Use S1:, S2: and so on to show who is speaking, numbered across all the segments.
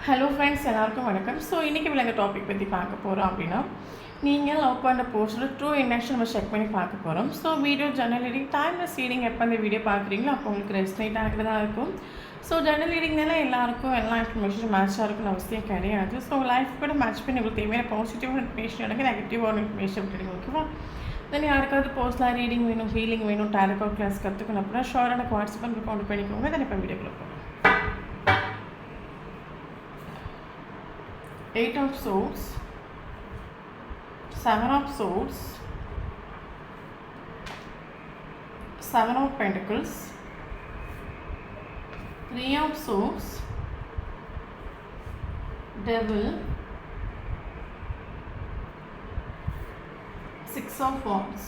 S1: Hello friends, எல்லாருக்கும் வணக்கம். So இன்றைக்கி விலங்க டாபிக் பற்றி பார்க்க போகிறோம் அப்படின்னா, நீங்கள் லவ் பண்ண போஸ்டர் ட்ரூ இன்டென்ஷன் நம்ம செக் பண்ணி பார்க்க போகிறோம். So video journal reading timeless reading எப்போ அந்த வீடியோ பார்க்குறீங்களோ அப்போ உங்களுக்கு ரெஸ்னேட் ஆகிறதா இருக்கும். ஸோ ஜர்னல் ரீடிங்னால எல்லாருக்கும் எல்லா இன்ஃபர்மேஷனும் மேட்சாக இருக்குன்னு அவசியம் கிடையாது. ஸோ லைஃப் கூட மேட்ச் பண்ணி உங்களுக்கு தேவையான பாசிட்டிவான இன்ஃபர்மேஷன் எனக்கு நெகட்டிவான இன்ஃபர்மேஷன் விட்டுடுங்க, ஓகேவா? தென் யாருக்காவது பர்சனலாக ரீடிங் வேணும், ஹீலிங் வேணும், டேரோ கிளாஸ் கற்றுக்கணும் அப்படின்னா ஷோராக எனக்கு வாட்ஸ்அப் நம்பர் கவுண்ட் பண்ணிக்கோங்க. தென் இப்போ வீடியோக்குள்ள போகிறோம். 8 of Swords, 7 of Swords, 7 of Pentacles, 3 of Swords, Devil, 6 of Wands.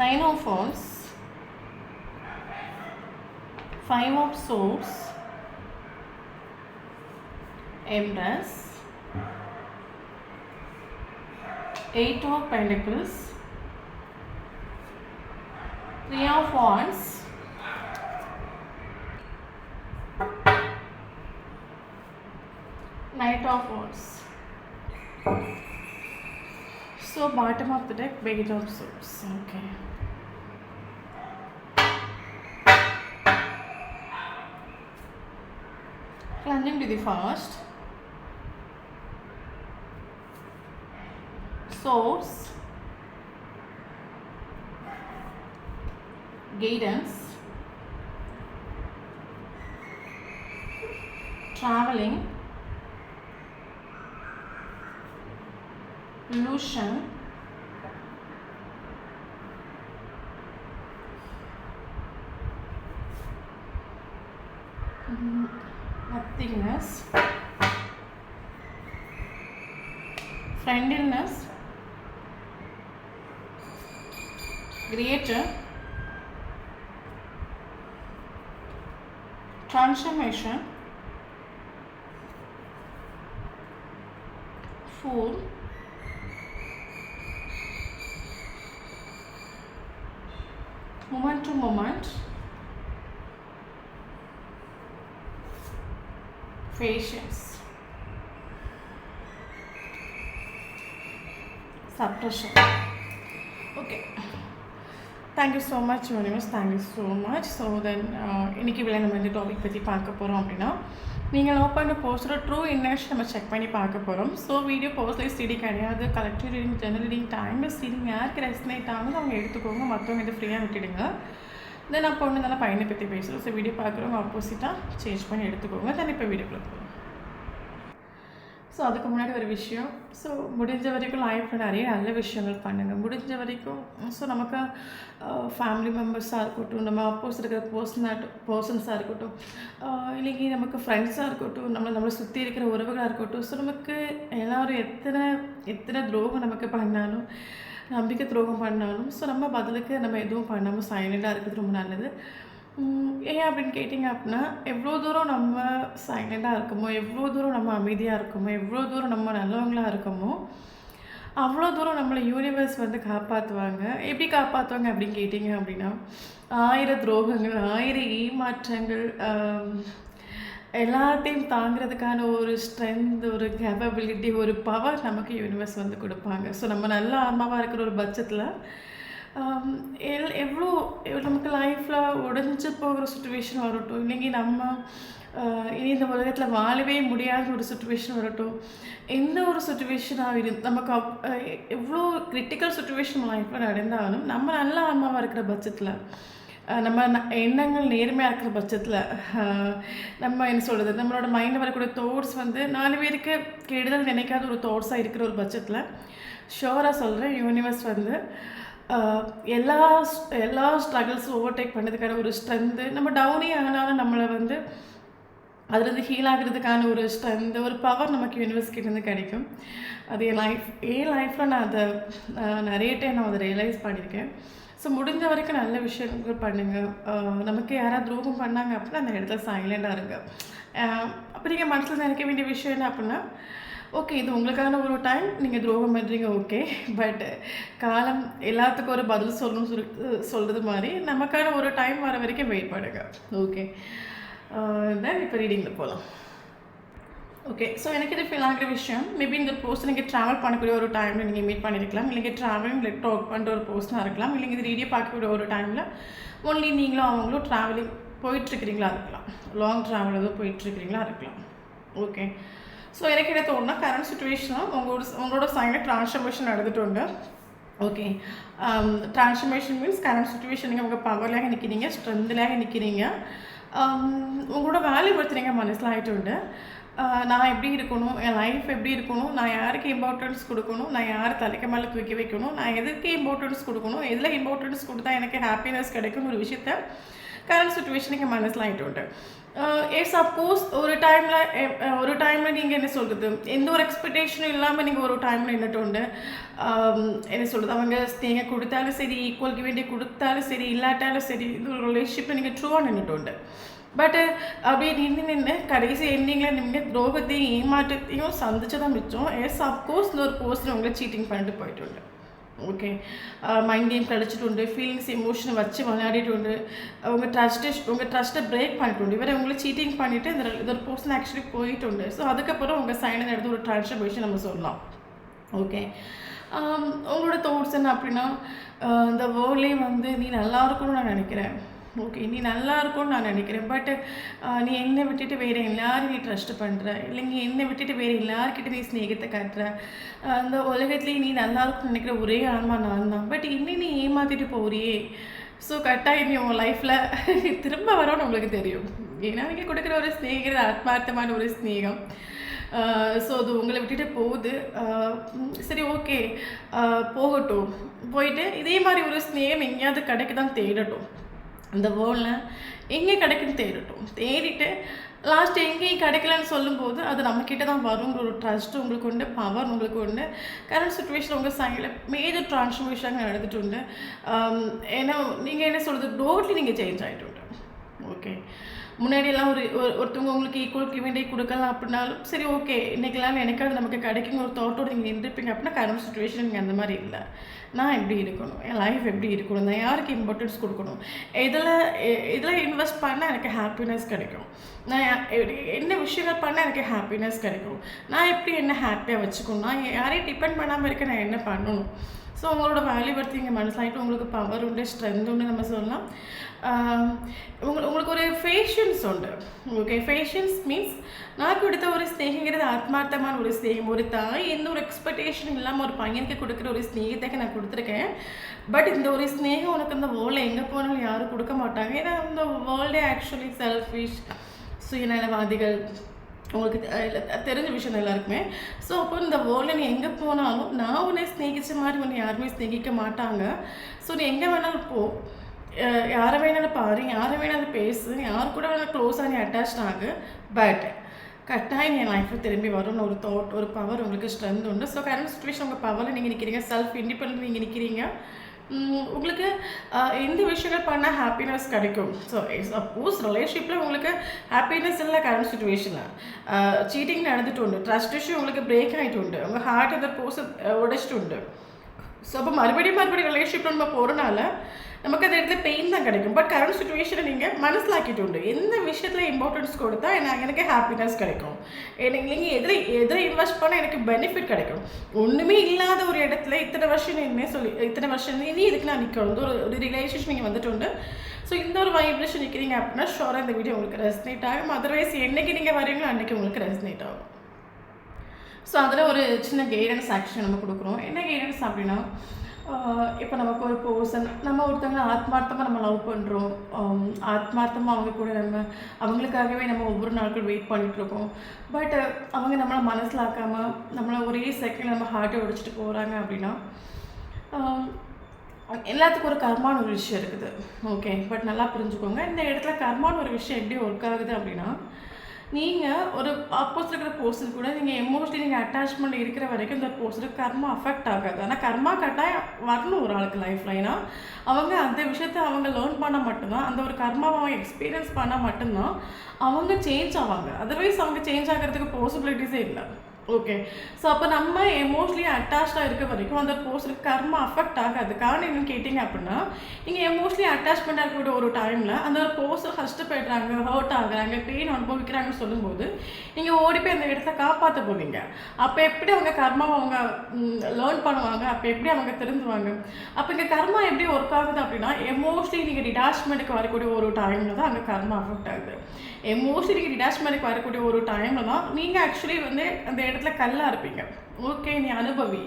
S1: Nine of Wands, 5 of Swords, Empress, 8 of Pentacles, 3 of Wands, Knight of Wands. So bottom of the deck, Page of Swords. Okay. Plunging to the first, Swords, Guidance, Traveling, Illusion, Nothingness, Friendliness, Creator, Transformation, Fool, Moment to Moment, Patience, Suppression. Okay. Thank you so much, universe. Thank you so much. So then, இன்னைக்கு நம்ம இந்த topic பற்றி பார்க்க போகிறோம் அப்படின்னா, நீங்கள் love பண்ண போஸ்டரை ட்ரூ இன்டென்ஷன் நம்ம செக் பண்ணி பார்க்க போகிறோம். ஸோ வீடியோ பர்சனலைஸ் ரீடிங் கிடையாது, collective reading, general reading, timeless reading. யாருக்கு ரெஸ்னேட் ஆகுது அவங்க எடுத்துக்கோங்க, மற்றவங்க இதை ஃப்ரீயாக விட்டுடுங்க. தென் அப்போ ஒன்று நல்லா பையனை பற்றி பேசுகிறோம். ஸோ வீடியோ பார்க்குறவங்க ஆப்போசிட்டாக சேஞ்ச் பண்ணி எடுத்துக்கோங்க. தென் இப்போ வீடியோக்குள்ள போகிறோம். ஸோ அதுக்கு முன்னாடி ஒரு விஷயம், ஸோ முடிஞ்ச வரைக்கும் லைஃப்பில் நிறைய நல்ல விஷயங்கள் பண்ணுங்கள். முடிஞ்ச வரைக்கும் ஸோ நமக்கு ஃபேமிலி மெம்பர்ஸாக இருக்கட்டும், நம்ம ஆப்போசிட் இருக்கிற பர்சன்ஸாக இருக்கட்டும், இல்லைங்க நமக்கு ஃப்ரெண்ட்ஸாக இருக்கட்டும், நம்மளை சுற்றி இருக்கிற உறவுகளாக இருக்கட்டும், ஸோ நமக்கு எல்லோரும் எத்தனை துரோகம் நமக்கு பண்ணாலும், நம்பிக்கை துரோகம் பண்ணாலும், ஸோ நம்ம பதிலுக்கு நம்ம எதுவும் பண்ணாமல் சைலண்டாக இருக்கிறது ரொம்ப நல்லது. ஏன் அப்படின்னு கேட்டிங்க அப்படின்னா, எவ்வளோ தூரம் நம்ம சைலண்டாக இருக்கமோ, எவ்வளோ தூரம் நம்ம அமைதியாக இருக்கமோ, எவ்வளோ தூரம் நம்ம நல்லவங்களாக இருக்கமோ, அவ்வளோ தூரம் நம்மளை யூனிவர்ஸ் வந்து காப்பாற்றுவாங்க. எப்படி காப்பாற்றுவாங்க அப்படின்னு கேட்டிங்க அப்படின்னா, 1000 துரோகங்கள், 1000 ஏமாற்றங்கள், எல்லாத்தையும் தாங்கிறதுக்கான ஒரு ஸ்ட்ரென்த், ஒரு கேப்பபிலிட்டி, ஒரு பவர் நமக்கு யூனிவர்ஸ் வந்து கொடுப்பாங்க. ஸோ நம்ம நல்ல ஆன்மாவாக இருக்கிற ஒரு பட்சத்தில் எவ்வளோ நமக்கு லைஃப்பில் உடஞ்சி போகிற சுச்சுவேஷன் வரட்டும், இல்லைங்க நம்ம இனி இந்த உலகத்தில் வாழவே முடியாத ஒரு சுச்சுவேஷன் வரட்டும், எந்த ஒரு சுச்சுவேஷனாக நமக்கு எவ்வளோ கிரிட்டிக்கல் சுச்சுவேஷன் லைஃப்பில் நடந்தாலும் நம்ம நல்ல ஆன்மாவாக இருக்கிற பட்சத்தில், நம்ம எண்ணங்கள் நேர்மையாக இருக்கிற பட்சத்தில், நம்ம என்ன சொல்கிறது, நம்மளோட மைண்டில் வரக்கூடிய தாட்ஸ் வந்து 4 பேருக்கு கெடுதல் நினைக்காத ஒரு தாட்ஸாக இருக்கிற ஒரு பட்சத்தில் ஷோராக சொல்கிறேன், யூனிவர்ஸ் வந்து எல்லா ஸ்ட்ரகிள்ஸும் ஓவர்டேக் பண்ணதுக்கான ஒரு ஸ்ட்ரென்த்து, நம்ம டவுனே ஆனாலும் நம்மளை வந்து அதுலேருந்து ஹீல் ஆகிறதுக்கான ஒரு ஸ்ட்ரென்த்து, ஒரு பவர் நமக்கு யூனிவர்ஸ் கிட்டேருந்து கிடைக்கும். அது என் லைஃப்பில் நான் அதை நிறைய டைம் நான் அதை ரியலைஸ் பண்ணியிருக்கேன். ஸோ முடிஞ்ச வரைக்கும் நல்ல விஷயங்கள் பண்ணுங்கள். நமக்கு யாராவது துரோகம் பண்ணாங்க அப்படின்னா அந்த இடத்துல சைலண்டாக இருங்க. அப்போ நீங்கள் மனசில் நினைக்க வேண்டிய விஷயம் என்ன அப்படின்னா, ஓகே, இது உங்களுக்கான ஒரு டைம். நீங்கள் துரோகம் பண்ணுறீங்க, ஓகே. பட் காலம் எல்லாத்துக்கும் ஒரு பதில் சொல்லணும்னு சொல்கிறது மாதிரி நமக்கான ஒரு டைம் வர வரைக்கும் வெயிட் பண்ணுங்க. ஓகே, தென் இப்போ ரீடிங்கில் போகலாம். ஓகே, ஸோ எனக்கு இது ஃபீல் ஆகிற விஷயம், மேபி இந்த போஸ்ட் நீங்கள் ட்ராவல் பண்ணக்கூடிய ஒரு டைமில் நீங்கள் மீட் பண்ணியிருக்கலாம், இல்லைங்க ட்ராவலிங் இல்லை டாக் பண்ணுற ஒரு போஸ்ட்டாக இருக்கலாம், இல்லைங்க இது ரீடியோ பார்க்கக்கூடிய ஒரு டைமில் ஒன்லி நீங்களும் அவங்களும் ட்ராவலிங் போயிட்டுருக்கிறீங்களா இருக்கலாம், லாங் ட்ராவல் எதுவும் போயிட்டுருக்கிறீங்களா இருக்கலாம். ஓகே, ஸோ எனக்கு என்ன தோணுன்னா கரண்ட் சுச்சுவேஷனாக உங்களோட சைனில் ட்ரான்ஸ்ஃபர்மேஷன் நடந்துட்டு. Okay, transformation means current situation நீங்கள் உங்கள் பவர்லேயே நிற்கிறீங்க, ஸ்ட்ரென்த்லேயே நிற்கிறீங்க, உங்களோட வேல்யூ பற்றி நீங்கள் மனசிலாகிட்டு. நான் எப்படி இருக்கணும், என் லைஃப் எப்படி இருக்கணும், நான் யாருக்கு இம்பார்ட்டன்ஸ் கொடுக்கணும், நான் யார் தலைக்கு மேலே தூக்கி வைக்கணும், நான் எதுக்கு இம்பார்ட்டன்ஸ் கொடுக்கணும், எதில் இம்பார்ட்டன்ஸ் கொடுத்தா எனக்கு ஹாப்பினஸ் கிடைக்கும்னு ஒரு விஷயத்த கரண்ட் சுச்சுவேஷனுக்கு மனசிலாகிட்டு. சப்போஸ் ஒரு டைமில் நீங்கள் என்ன சொல்கிறது, எந்த ஒரு எக்ஸ்பெக்டேஷனும் இல்லாமல் நீங்கள் ஒரு டைமில் நின்றுட்டு என்ன சொல்கிறது, அவங்க ஸ்நேகம் கொடுத்தாலும் சரி, ஈக்குவலுக்கு வேண்டிய கொடுத்தாலும் சரி, இல்லாட்டாலும் சரி, இது ஒரு ரிலேஷன்ஷிப்பில் நீங்கள் ட்ரூவாக நின்றுட்டு. பட் அப்படியே நின்று கடைசி எண்டிங்கில் நீங்கள் துரோகத்தையும் ஏமாற்றத்தையும் சந்திச்சு தான் மிச்சம். சப்கோர்ஸ் இந்த ஒரு பர்சன் உங்களை சீட்டிங் பண்ணிட்டு போயிட்டு. ஓகே, மைண்ட் கேம் கழிச்சிட்டு, ஃபீலிங்ஸ் எமோஷனை வச்சு விளையாடிட்டு, உங்கள் ட்ரஸ்ட்டை பிரேக் பண்ணிட்டு, இவரை உங்களை சீட்டிங் பண்ணிவிட்டு இந்த ஒரு பர்சன் ஆக்சுவலி போயிட்டு. ஸோ அதுக்கப்புறம் உங்கள் சைனில் எடுத்து ஒரு ட்ரான்ஸ்ஃபர்மேஷன் நம்ம சொல்லலாம். ஓகே, உங்களோட தாட்ஸ் என்ன அப்படின்னா, இந்த வேர்ல்ட்லேயே நீ நல்லா இருக்கணும்னு நான் நினைக்கிறேன். ஓகே, நீ நல்லா இருக்கும்னு நான் நினைக்கிறேன். பட் நீ என்னை விட்டுட்டு வேறு எல்லாரும் நீ ட்ரஸ்ட் பண்ணுற, இல்லைங்க என்னை விட்டுட்டு வேறு எல்லாருக்கிட்ட நீ ஸ்நேகத்தை காட்டுற, அந்த உலகத்துலேயே நீ நல்லா இருக்கும்னு நினைக்கிற ஒரே ஆன்மா நான் தான். பட் இன்னும் நீ ஏமாற்றிட்டு போறியே. ஸோ கரெக்டாக நீ உங்கள் லைஃப்பில் திரும்ப வரோன்னு உங்களுக்கு தெரியும். ஏன்னா நீங்கள் கொடுக்குற ஒரு ஸ்நேகிற ஆத்மார்த்தமான ஒரு ஸ்நேகம். ஸோ அது உங்களை விட்டுட்டு போகுது. சரி, ஓகே, போகட்டும். போயிட்டு இதே மாதிரி ஒரு ஸ்நேகம் எங்கேயாவது கிடைக்க தான் தேடட்டும். இந்த வேர்ல்டில் எங்கே கிடைக்குன்னு தேடிட்டு லாஸ்ட் எங்கேயும் கிடைக்கலன்னு சொல்லும்போது அது நம்மக்கிட்ட தான் வருங்கிற ஒரு ட்ரஸ்ட்டு உங்களுக்கு உண்டு, பவர் உங்களுக்கு உண்டு. கரண்ட் சுச்சுவேஷன் உங்கள் சைடில் மேஜர் ட்ரான்ஸ்ஃபர்மேஷன் எடுத்துகிட்டு. ஏன்னா நீங்கள் என்ன சொல்கிறது, டோட்லி நீங்கள் சேஞ்ச் ஆகிட்டு. ஓகே, முன்னாடியெல்லாம் ஒருத்தவங்க உங்களுக்கு ஈக்குவல் வேண்டிய கொடுக்கலாம் அப்படின்னாலும் சரி, ஓகே, இன்றைக்கெல்லாம் எனக்காவது நமக்கு கிடைக்கும் ஒரு தாட்டோடு நீங்கள் நின்றுப்பீங்க அப்படின்னா கரண்ட் சுச்சுவேஷன் நீங்கள் அந்த மாதிரி இல்லை. நான் எப்படி இருக்கணும், என் லைஃப் எப்படி இருக்கணும், நான் யாருக்கு இம்பார்ட்டன்ஸ் கொடுக்கணும், இதில் இன்வெஸ்ட் பண்ணால் எனக்கு ஹாப்பினஸ் கிடைக்கும், நான் என்ன விஷயங்கள் பண்ணால் எனக்கு ஹாப்பினஸ் கிடைக்கும், நான் எப்படி என்ன ஹாப்பியாக வச்சுக்கணும், நான் யாரையும் டிபெண்ட் பண்ணாமல் இருக்க நான் என்ன பண்ணணும். ஸோ உங்களோட வேல்யூ பற்றி இங்கே மனசாகிட்டு உங்களுக்கு பவர் உண்டு, ஸ்ட்ரென்த் உண்டு நம்ம சொல்லலாம். உங்களுக்கு ஒரு ஃபேஷன்ஸ் உண்டு. ஓகே, ஃபேஷன்ஸ் மீன்ஸ் நான் கொடுத்த ஒரு ஸ்நேகங்கிறது ஆத்மார்த்தமான ஒரு ஸ்நேகம். ஒரு தாய் எந்த ஒரு எக்ஸ்பெக்டேஷன் இல்லாமல் ஒரு பையனுக்கு கொடுக்குற ஒரு ஸ்நேகத்தை நான் கொடுத்துருக்கேன். பட் இந்த ஒரு ஸ்நேகம் உனக்கு இந்த வேர்ல்டில் எங்கே போனாலும் யாரும் கொடுக்க மாட்டாங்க. ஏன்னா இந்த வேர்ல்டே ஆக்சுவலி செல்ஃபிஷ், சுயநலவாதிகள், உங்களுக்கு தெரிஞ்ச விஷயம் எல்லாருக்குமே. ஸோ அப்போ இந்த வேர்ல்டில் நீ எங்கே போனாலும் நான் உன்னை ஸ்நேகித்த மாதிரி உன்னை யாருமே ஸ்நேகிக்க மாட்டாங்க. ஸோ நீ எங்கே வேணாலும் போ, யாரை வேணாலும் பாரு, யாரை வேணாலும் பேசு, யாரு கூட வேணாலும் க்ளோஸாக நீ அட்டாச் ஆகு. பட் கட்டாயம் என் லைஃப்பில் திரும்பி வரும்னு ஒரு தாட், ஒரு பவர் உங்களுக்கு ஸ்ட்ரென்த் உண்டு. ஸோ கரண்ட் சுச்சுவேஷன் உங்கள் பவரில் நீங்கள் நிற்கிறீங்க, செல்ஃப் இண்டிபெண்ட் நீங்கள் நிற்கிறீங்க. உங்களுக்கு எந்த விஷயங்கள் பண்ணால் ஹாப்பினஸ் கிடைக்கும். ஸோ சப்போஸ் ரிலேஷன்ஷிப்பில் உங்களுக்கு ஹாப்பினஸ் இல்லை, கரண்ட் சுச்சுவேஷனில் சீட்டிங் நடந்துட்டு, ட்ரஸ்ட் இஷ்யூ உங்களுக்கு பிரேக் ஆகிட்டு, உங்கள் ஹார்ட் அந்த போஸ் உடைச்சிட்டு. ஸோ அப்போ மறுபடியும் ரிலேஷன்ஷிப்பில் நம்ம போகிறனால நமக்கு அந்த இடத்துல பெயின் தான் கிடைக்கும். பட் கரண்ட் சுச்சுவேஷனை நீங்கள் மனசிலாக்கிட்டு எந்த விஷயத்தில் இம்பார்ட்டன்ஸ் கொடுத்தா எனக்கு ஹாப்பினஸ் கிடைக்கும், எனக்கு நீங்கள் எதில் இன்வெஸ்ட் பண்ணால் எனக்கு பெனிஃபிட் கிடைக்கும். ஒன்றுமே இல்லாத ஒரு இடத்துல இத்தனை வருஷம் நீ இதுக்கு நான் நிற்கணும், ஒரு ரிலேஷன்ஷிப் நீங்கள் வந்துட்டு. ஸோ இந்த ஒரு வைப்ரேஷன் நிற்கிறீங்க அப்படின்னா ஷோராக இந்த வீடியோ உங்களுக்கு ரெசனேட் ஆகும். அதர்வைஸ் என்றைக்கு நீங்கள் வரீங்களோ அன்றைக்கி உங்களுக்கு ரெசனேட் ஆகும். ஸோ அதில் ஒரு சின்ன கைடன்ஸ் ஆக்ஷன் நம்ம கொடுக்குறோம். என்ன கைடன்ஸ் அப்படின்னா, இப்போ நமக்கு ஒரு பர்சன், நம்ம ஒருத்தவங்க ஆத்மார்த்தமாக நம்ம லவ் பண்ணுறோம், ஆத்மார்த்தமாக அவங்க கூட அவங்களுக்காகவே நம்ம ஒவ்வொரு நாட்கள் வெயிட் பண்ணிகிட்ருக்கோம். பட் அவங்க நம்மளை மனசிலாக்காமல் நம்மளை ஒரே செகண்ட் நம்ம ஹார்ட்டை உடைச்சிட்டு போகிறாங்க அப்படின்னா, எல்லாத்துக்கும் ஒரு கர்மான ஒரு விஷயம் இருக்குது. ஓகே, பட் நல்லா புரிஞ்சுக்கோங்க, இந்த இடத்துல கர்மான ஒரு விஷயம் எப்படி ஒர்க் ஆகுது அப்படின்னா, நீங்கள் ஒரு ஆப்போசிட் இருக்கிற பர்சன் கூட நீங்கள் எமோஷனலி நீங்கள் அட்டாச்மெண்ட் இருக்கிற வரைக்கும் இந்த பர்சனுக்கு கர்மா அஃபெக்ட் ஆகாது. ஆனால் கர்மா கட்டாயம் வரணும் ஒரு ஆளுக்கு லைஃப்பில். ஏன்னா அவங்க அந்த விஷயத்தை அவங்க லேர்ன் பண்ணால் மட்டும்தான், அந்த ஒரு கர்மாவை அவங்க எக்ஸ்பீரியன்ஸ் பண்ணால் மட்டும்தான் அவங்க சேஞ்ச் ஆவாங்க. அதர்வைஸ் அவங்க சேஞ்ச் ஆகிறதுக்கு பாசிபிலிட்டிஸே இல்லை. ஓகே. ஸோ அப்போ நம்ம எமோஷ்னலி அட்டாச்சாக இருக்க வரைக்கும் அந்த பர்சனுக்கு கர்மா அஃபெக்ட் ஆகாது. காரணம் என்னன்னு கேட்டிங்க அப்படின்னா, நீங்கள் எமோஷ்னலி அட்டாச்மெண்ட் ஆகக்கூடிய ஒரு டைமில் அந்த ஒரு பர்சன் கஷ்டப்படுறாங்க, ஹர்ட் ஆகுறாங்க, பெயின் அனுபவிக்கிறாங்கன்னு சொல்லும்போது நீங்கள் ஓடி போய் அந்த இடத்த காப்பாற்ற போவீங்க. அப்போ எப்படி அவங்க கர்மாவை அவங்க லேர்ன் பண்ணுவாங்க, அப்போ எப்படி அவங்க திருந்துவாங்க? அப்போ இங்கே கர்மா எப்படி ஒர்க் ஆகுது அப்படின்னா, எமோஷ்னலி நீங்கள் டிட்டாச்மெண்ட்டுக்கு வரக்கூடிய ஒரு டைமில் தான் அங்கே கர்மா அஃபெக்ட் ஆகுது. எமோஷ்னலி நீங்கள் டிட்டாச்மெண்ட்டுக்கு வரக்கூடிய ஒரு டைமில் தான் நீங்கள் ஆக்சுவலி வந்து அந்த இடத்துல கல்லாக இருப்பீங்க. ஓகே, நீ அனுபவி,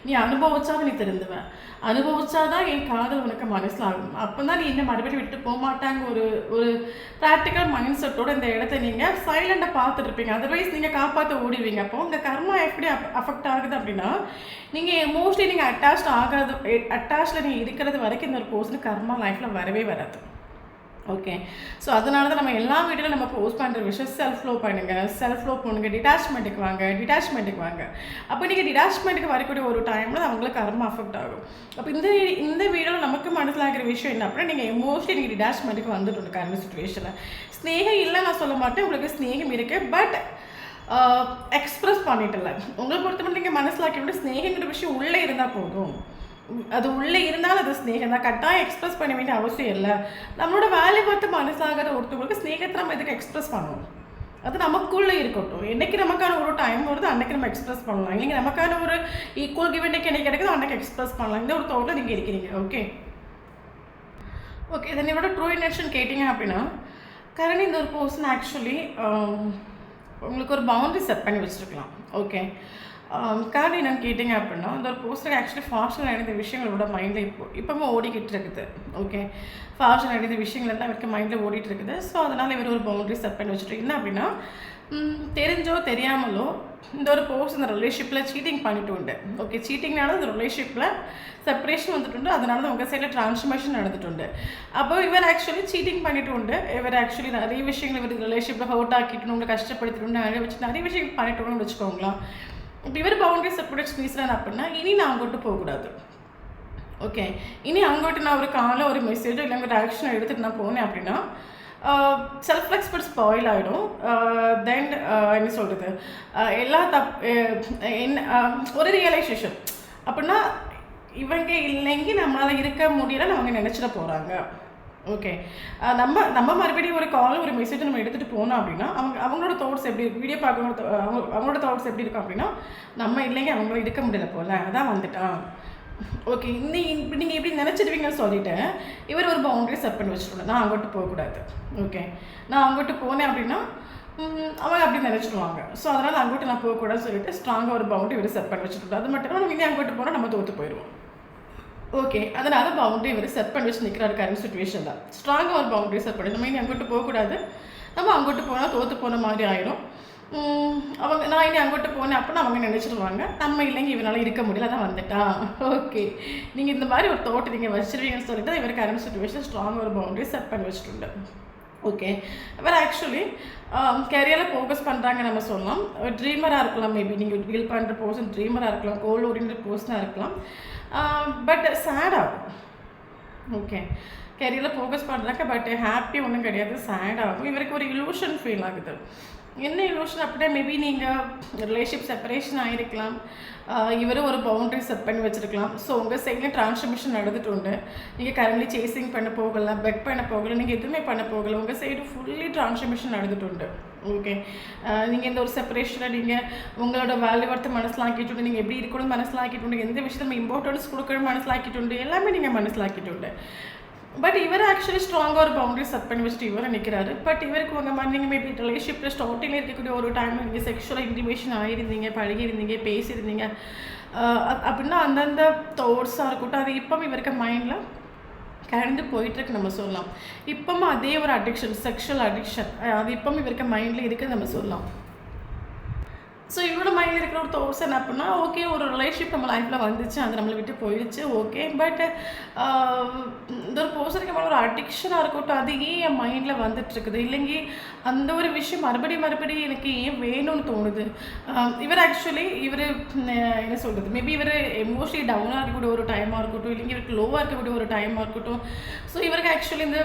S1: நீ அனுபவிச்சாதான் நீ திருந்துவேன், அனுபவிச்சாதான் என் காதல் உனக்கு மனசிலாகும், அப்போ தான் நீ இன்னும் மறுபடியும் விட்டு போக மாட்டாங்க. ஒரு ஒரு ப்ராக்டிக்கல் மைண்ட் செட்டோட இந்த இடத்த நீங்கள் சைலண்டாக பார்த்துட்டு இருப்பீங்க. அதர்வைஸ் நீங்கள் காப்பாற்ற ஓடிடுவீங்க. அப்போ உங்கள் கர்மா எப்படி அஃபெக்ட் ஆகுது அப்படின்னா, நீங்கள் எமோஷ்னலி நீங்கள் அட்டாச்சில் நீங்கள் இருக்கிறது வரைக்கும் இந்த ஒரு பர்சனுக்கு கர்மா லைஃப்பில் வரவே வராது. ஓகே. ஸோ அதனால தான் நம்ம எல்லா வீட்டிலும் நம்ம போஸ்ட் பண்ணுற விஷயம் செல்ஃப் லவ் பண்ணுங்கள், செல்ஃப் லவ் பண்ணுங்கள், டிட்டாச்மெண்ட்டுக்கு வாங்க. அப்போ நீங்கள் டிட்டாச்மெண்ட்டுக்கு வரக்கூடிய ஒரு டைமில் அவங்களுக்கு கர்மா அஃபெக்ட் ஆகும். அப்போ இந்த வீடியோவில் நமக்கு மனசிலாகிற விஷயம் என்ன அப்படின்னா, நீங்கள் எமோஷ்னலி நீங்கள் டிட்டாச்மெண்ட்டுக்கு வந்துட்டு கரண்ட் சுச்சுவேஷனில். ஸ்நேகம் இல்லை நான் சொல்ல மாட்டேன், உங்களுக்கு ஸ்நேகம் இருக்குது, பட் எக்ஸ்ப்ரெஸ் பண்ணிட்டல. உங்களை பொறுத்த மட்டும் நீங்கள் மனசிலாக்கி விட ஸ்நேகங்கிற விஷயம் உள்ளே இருந்தால் போதும். அது உள்ளே இருந்தாலும் அது ஸ்நேகம் தான், கட்டாயம் எக்ஸ்ப்ரெஸ் பண்ண வேண்டிய அவசியம் இல்லை. நம்மளோட வேலை பார்த்து மனசாகிற ஒருத்தவங்களுக்கு ஸ்நேகத்தை நம்ம எதுக்கு எக்ஸ்ப்ரெஸ் பண்ணணும்? அது நமக்குள்ளே இருக்கட்டும். என்றைக்கு நமக்கான ஒரு டைம் வருது அன்றைக்கி நம்ம எக்ஸ்ப்ரெஸ் பண்ணலாம். இல்லைங்க நமக்கான ஒரு ஈக்குவல் கிவ் அண்ட் என்னைக்கு கிடைக்குதோ அன்றைக்கி எக்ஸ்ப்ரெஸ் பண்ணலாம். இந்த ஒரு தோட்டில் நீங்கள் இருக்கிறீங்க. ஓகே. ஓகே, இதை என்னோட ட்ரூ இன்டென்ஷன் கேட்டிங்க அப்படின்னா, கரண் இந்த ஒரு பர்சன் ஆக்சுவலி உங்களுக்கு ஒரு பவுண்டரி செட் பண்ணி வச்சுருக்கலாம். ஓகே. காரணம் என்னென்னு கேட்டிங்க அப்படின்னா, அந்த ஒரு போஸ்டர் ஆக்சுவலி ஃபாஸ்ட்டாக நடந்த விஷயங்களோட மைண்டில் இப்போவும் ஓடிக்கிட்டு இருக்குது. ஓகே. ஃபாஸ்ட்டாக நடந்த விஷயங்கள் எல்லாம் இவருக்கு மைண்டில் ஓடிட்டு இருக்குது. ஸோ அதனால் இவர் ஒரு பவுண்டரி செட் பண்ணி வச்சுட்டு என்ன அப்படின்னா, தெரிஞ்சோ தெரியாமலோ இந்த ஒரு போஸ்ட் இந்த ரிலேஷன்ஷிப்பில் சீட்டிங் பண்ணிட்டு உண்டு. ஓகே. சீட்டிங்னால இந்த ரிலேஷன்ஷிப்பில் செப்பரேஷன் வந்துட்டு, அதனால தான் உங்கள் சைடில் ட்ரான்ஸ்ஃபர்மேஷன் நடந்துட்டு உண்டு. அப்போ இவர் ஆக்சுவலி சீட்டிங் பண்ணிட்டு உண்டு. இவர் ஆக்சுவலி நிறைய விஷயங்கள் இவர் ரிலேஷன்ஷிப்பில் ஹர்ட் ஆக்கிட்டு உங்களை கஷ்டப்படுத்திட்டு நிறைய வச்சு நிறைய விஷயங்கள் பண்ணிட்டு வச்சுக்கோங்களா. இப்போ இவர் பவுண்டரி செப்பரேட் பேசுகிறாரு அப்படின்னா, இனி நான் அங்கிட்டு போகக்கூடாது. ஓகே. இனி அங்கிட்டு நான் ஒரு காலை ஒரு மெசேஜோ இல்லை ஒரு ஆக்ஷனை எடுத்துகிட்டு நான் போனேன் அப்படின்னா செல்ஃப் ரெஸ்பெக்ட் ஸ்பாயில் ஆகிடும். தென் என்ன சொல்கிறது, எல்லா ஒரு ரியலைசேஷன் அப்படின்னா இவங்க இல்லைங்க நம்மளால் இருக்க முடியலன்னு அவங்க நினச்சிட போகிறாங்க. ஓகே. நம்ம மறுபடியும் ஒரு கால் ஒரு மெசேஜ் நம்ம எடுத்துகிட்டு போனோம் அப்படின்னா அவங்களோட தாட்ஸ் எப்படி வீடியோ பார்க்கறவங்க அவங்களோட தாட்ஸ் எப்படி இருக்கும் அப்படின்னா, நம்ம இல்லைங்க அவங்கள இருக்க முடியல போல், அதான் வந்துட்டான். ஓகே. இப்படி நீங்கள் எப்படி நினச்சிடுவீங்கன்னு சொல்லிவிட்டு இவர் ஒரு பவுண்டரி செட் பண்ணி வச்சுருவாங்க. நான் அங்கிட்டு போகக்கூடாது. ஓகே. நான் அங்கிட்டு போனேன் அப்படின்னா அவங்க அப்படி நினச்சிடுவாங்க. ஸோ அதனால் அங்கிட்டு நான் போகக்கூடாதுன்னு சொல்லிட்டு ஸ்ட்ராங்காக ஒரு பவுண்டரி இவர் செட் பண்ணி வச்சுருக்கோம். அது மட்டும் நம்ம இனி அங்கிட்டு போனால் நம்ம தோற்று போயிடுவோம். ஓகே. அதனால் பவுண்டரி இவர் செட் பண்ணி வச்சு நிற்கிறாரு கரண்ட் சுச்சுவேஷன் தான். ஸ்ட்ராங்காக ஒரு பவுண்டரி செட் பண்ணி நம்ம இனி அங்கிட்டு போகக்கூடாது, நம்ம அங்கிட்டு போனால் தோற்று போன மாதிரி ஆயிடும். நான் இனி அங்கிட்டு போனேன் அப்படின்னா அவங்க நினச்சிடுவாங்க நம்ம இல்லைங்க இவனால் இருக்க முடியல, தான் வந்துட்டான். ஓகே. நீங்கள் இந்த மாதிரி ஒரு தோட்டை நீங்கள் வச்சுருவீங்கன்னு சொல்லிட்டு இவர் கரண்ட் சுச்சுவேஷன் ஸ்ட்ராங்காக ஒரு பவுண்டரி செட் பண்ணி வச்சுட்டு. ஓகே. இவர் ஆக்சுவலி கெரியரில் ஃபோக்கஸ் பண்ணுறாங்க நம்ம சொல்லலாம். ட்ரீமராக இருக்கலாம், மேபி நீங்கள் ஃபீல் பண்ணுற பர்சன் ட்ரீமராக இருக்கலாம், கோல் ஓரியன்ட் பர்சனாக இருக்கலாம். பட் சேட் ஆகும். ஓகே. கெரியரில் ஃபோக்கஸ் பண்ணுறாங்க, பட் ஹாப்பி ஒன்றும் கிடையாது, சேட் ஆகும். இவருக்கு ஒரு இலூஷன் ஃபீல் ஆகுது. என்ன இலூஷன் அப்படின்னா, மேபி நீங்கள் ரிலேஷன்ஷிப் செப்பரேஷன் ஆகிருக்கலாம், இவரும் ஒரு பவுண்டரி செட் பண்ணி வச்சுருக்கலாம். ஸோ உங்கள் சைடில் ட்ரான்ஸ்ஃபர்மேஷன் நடந்துட்டு உண்டு. நீங்கள் கரண்ட்லி சேசிங் பண்ண போகலை, பெக் பண்ண போகலை, நீங்கள் எதுவுமே பண்ண போகலை, உங்கள் சைடு ஃபுல்லி ட்ரான்ஸ்ஃபர்மேஷன் நடந்துட்டு உண்டு. ஓகே. நீங்கள் இந்த ஒரு செப்பரேஷனில் நீங்கள் உங்களோட வேல்யூவர்த்தை மனசிலாக்கிட்டு உண்டு, நீங்கள் எப்படி இருக்கணும்னு மனசிலாக்கிட்டு உண்டு, எந்த விஷயத்தில் நம்ம இம்பார்ட்டன்ஸ் கொடுக்கணும்னு மனசிலாக்கிட்டு உண்டு, எல்லாமே நீங்கள் மனசிலாக்கிட்டு உண்டு. பட் இவர் ஆக்சுவலி ஸ்ட்ராங்காக ஒரு பவுண்டரி செட் பண்ணி வச்சுட்டு இவரை நிற்கிறாரு. பட் இவருக்கு உங்கள் மாதிரி நீங்கள் மேபி ரிலேஷன்ஷிப்பில் ஸ்டார்டிங்கில் இருக்கக்கூடிய ஒரு டைம் நீங்கள் செக்ஷுவலாக இன்டிமேஷன் ஆகிருந்தீங்க, பழகிருந்தீங்க, பேசியிருந்தீங்க அப்படின்னா அந்தந்த தாட்ஸாக இருக்கட்டும், அது இப்போ இவருக்கு மைண்டில் கரண்டு போயிட்டுருக்கு நம்ம சொல்லலாம். இப்போவும் அதே ஒரு அடிக்ஷன், செக்ஷுவல் அடிக்ஷன், அது இப்போவும் இவருக்கு மைண்டில் இருக்குதுன்னு நம்ம சொல்லலாம். ஸோ இவரோட மைண்டில் இருக்கிற ஒரு தாட்ஸ் என்ன அப்படின்னா, ஓகே ஒரு ரிலேஷன்ஷிப் நம்ம லைஃப்பில் வந்துச்சு, அது நம்மளை விட்டு போயிடுச்சு, ஓகே. பட் இந்த ஒரு பர்சனுக்கு மேலே ஒரு அடிக்ஷனாக இருக்கட்டும், அது ஏன் என் மைண்டில் வந்துட்டுருக்குது, இல்லைங்க அந்த ஒரு விஷயம் மறுபடியும் எனக்கு ஏன் வேணும்னு தோணுது. இவர் ஆக்சுவலி என்ன சொல்கிறது, மேபி இவர் எமோஷனலி டவுனாக இருக்கக்கூடிய ஒரு டைமாக இருக்கட்டும், இல்லைங்க இவருக்கு லோவாக இருக்கக்கூடிய ஒரு டைமாக இருக்கட்டும். ஸோ இவருக்கு ஆக்சுவலி இந்த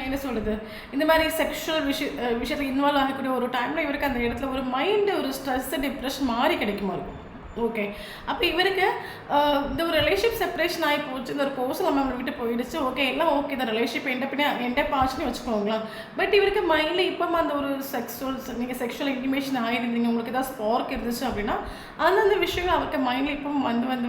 S1: என்ன சொல்கிறது, இந்த மாதிரி செக்ஷுவல் விஷயத்தில் இன்வால்வ் ஆகக்கூடிய ஒரு டைமில் இவருக்கு அந்த இடத்துல ஒரு மைண்டு ஒரு ஸ்ட்ரெஸ் ஸ்ட்ரெஸ்ஸு டிப்ரெஷன் மாதிரி கிடைக்குமா இருக்கும். ஓகே. அப்போ இவருக்கு இந்த ஒரு ரிலேஷன்ஷிப் செப்பரேஷன் ஆகி போச்சு, இந்த ஒரு கோர்ஸ் நம்ம அவங்களை விட்டு போயிடுச்சு. ஓகே, எல்லாம் ஓகே, இந்த ரிலேஷன்ஷிப் என்டப் ஆச்சுன்னு வச்சுக்கோங்களேன். பட் இவருக்கு மைண்டில் இப்போ அந்த ஒரு நீங்கள் செக்ஷுவல் இன்டிமேஷன் ஆகிருந்தீங்க, உங்களுக்கு ஏதாவது ஸ்பார்க் இருந்துச்சு அப்படின்னா அந்தந்த விஷயங்கள் அவருக்கு மைண்டில் இப்போ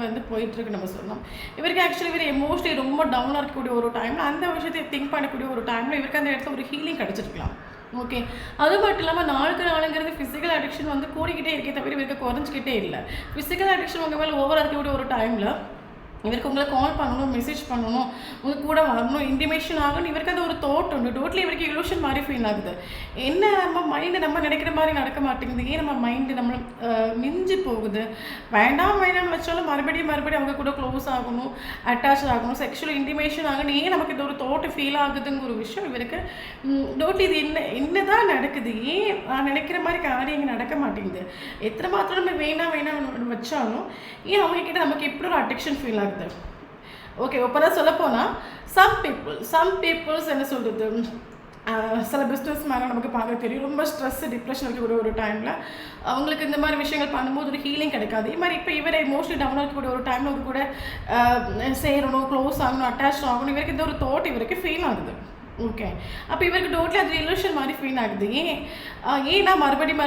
S1: வந்து போயிட்டுருக்கு நம்ம சொல்லலாம். இவருக்கு ஆக்சுவலி இவர் எமோஷனலி ரொம்ப டவுனாக இருக்கக்கூடிய ஒரு டைமில், அந்த விஷயத்தை திங்க் பண்ணக்கூடிய ஒரு டைமில் இவருக்கு அந்த இடத்துல ஒரு ஹீலிங் கிடச்சிருக்கலாம். ஓகே. அது மட்டும் இல்லாமல் நாளுக்கு நாளுங்கிறது ஃபிசிக்கல் அடிக்ஷன் வந்து கூடிக்கிட்டே இருக்கே தவிர இவருக்கு குறைஞ்சிக்கிட்டே இல்லை. ஃபிசிக்கல் அடிக்ஷன் உங்கள் மேலே ஓவராக இருக்கக்கூடிய ஒரு டைமில் இவருக்கு உங்களை கால் பண்ணணும், மெசேஜ் பண்ணணும், உங்கள் கூட வரணும், இன்டிமேஷன் ஆகணும், இவருக்கு அந்த ஒரு தாட் உண்டு. டோட்டலி இவருக்கு இலூஷன் மாதிரி ஃபீல் ஆகுது. என்ன நம்ம மைண்டு நம்ம நினைக்கிற மாதிரி நடக்க மாட்டேங்குது, ஏன் நம்ம மைண்டு நம்மளை மிஞ்சி போகுது. வேண்டாம்னு வச்சாலும் மறுபடியும் அவங்க கூட க்ளோஸ் ஆகணும், அட்டாச் ஆகணும், செக்ஷுவல் இன்டிமேஷன் ஆகணும், ஏன் நமக்கு இந்த ஒரு தாட் ஃபீல் ஆகுதுங்கிற ஒரு விஷயம் இவருக்கு டோட்டலி இது என்ன தான் நடக்குது, ஏன் நான் நினைக்கிற மாதிரி காரியம் நடக்க மாட்டேங்குது, எத்தனை மாத்திரம் நம்ம வேணாம் வச்சாலும் ஏன் அவங்கக்கிட்ட நமக்கு எப்படி ஒரு அடிக்ஷன் ஃபீல் ஆகுது. ஓகே. இப்போ தான் சொல்லப்போனால் சம் பீப்புள்ஸ் என்ன சொல்கிறது, சில பிஸ்னஸ் மேலே நமக்கு பார்க்க தெரியும், ரொம்ப ஸ்ட்ரெஸ் டிப்ரெஷன் இருக்கக்கூடிய ஒரு டைமில் அவங்களுக்கு இந்த மாதிரி விஷயங்கள் பண்ணும்போது ஒரு ஹீலிங் கிடைக்காது. இது மாதிரி இப்போ இவரை மோஸ்ட்லி டவுனாக இருக்கக்கூடிய ஒரு டைமில் ஒரு கூட சேரணும், க்ளோஸ் ஆகணும், அட்டாச் ஆகணும், இவருக்கு இந்த ஒரு தாட் இவருக்கு ஃபீல் ஆகுது. ஓகே. அப்போ இவருக்கு டோட்டலி அது இலூஷன் மாதிரி ஃபீல் ஆகுது. ஏன் நான் மறுபடியும்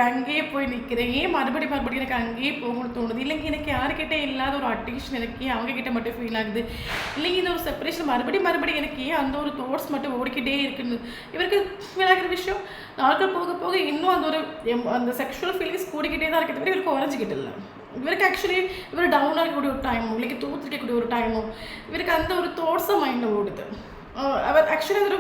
S1: அங்கேயே போய் நிற்கிறேன், ஏன் மறுபடியும் எனக்கு அங்கேயே போகணும்னு தோணுது, இல்லைங்க எனக்கு யாருக்கிட்டே இல்லாத ஒரு அட்டென்ஷன் எனக்கு ஏன் அவங்கக்கிட்ட மட்டும் ஃபீல் ஆகுது, இல்லைங்க இந்த ஒரு செப்பரேஷன் மறுபடியும் எனக்கு ஏன் அந்த ஒரு தாட்ஸ் மட்டும் ஓடிக்கிட்டே இருக்குன்னு இவருக்கு ஃபீல் ஆகிற விஷயம். நாட்கள் போக இன்னும் அந்த செக்ஷுவல் ஃபீலிங்ஸ் கூடிக்கிட்டே தான் இருக்கிற தவிர இவருக்கு குறைஞ்சிக்கிட்டு இல்லை. இவருக்கு ஆக்சுவலி இவர் டவுனாக இருக்கக்கூடிய ஒரு டைமும், இல்லைக்கு தூத்துக்கக்கூடிய ஒரு டைமும் இவருக்கு அந்த ஒரு தாட்ஸாக மைண்டில் ஓடுது. அவர் ஆக்சுவலி அது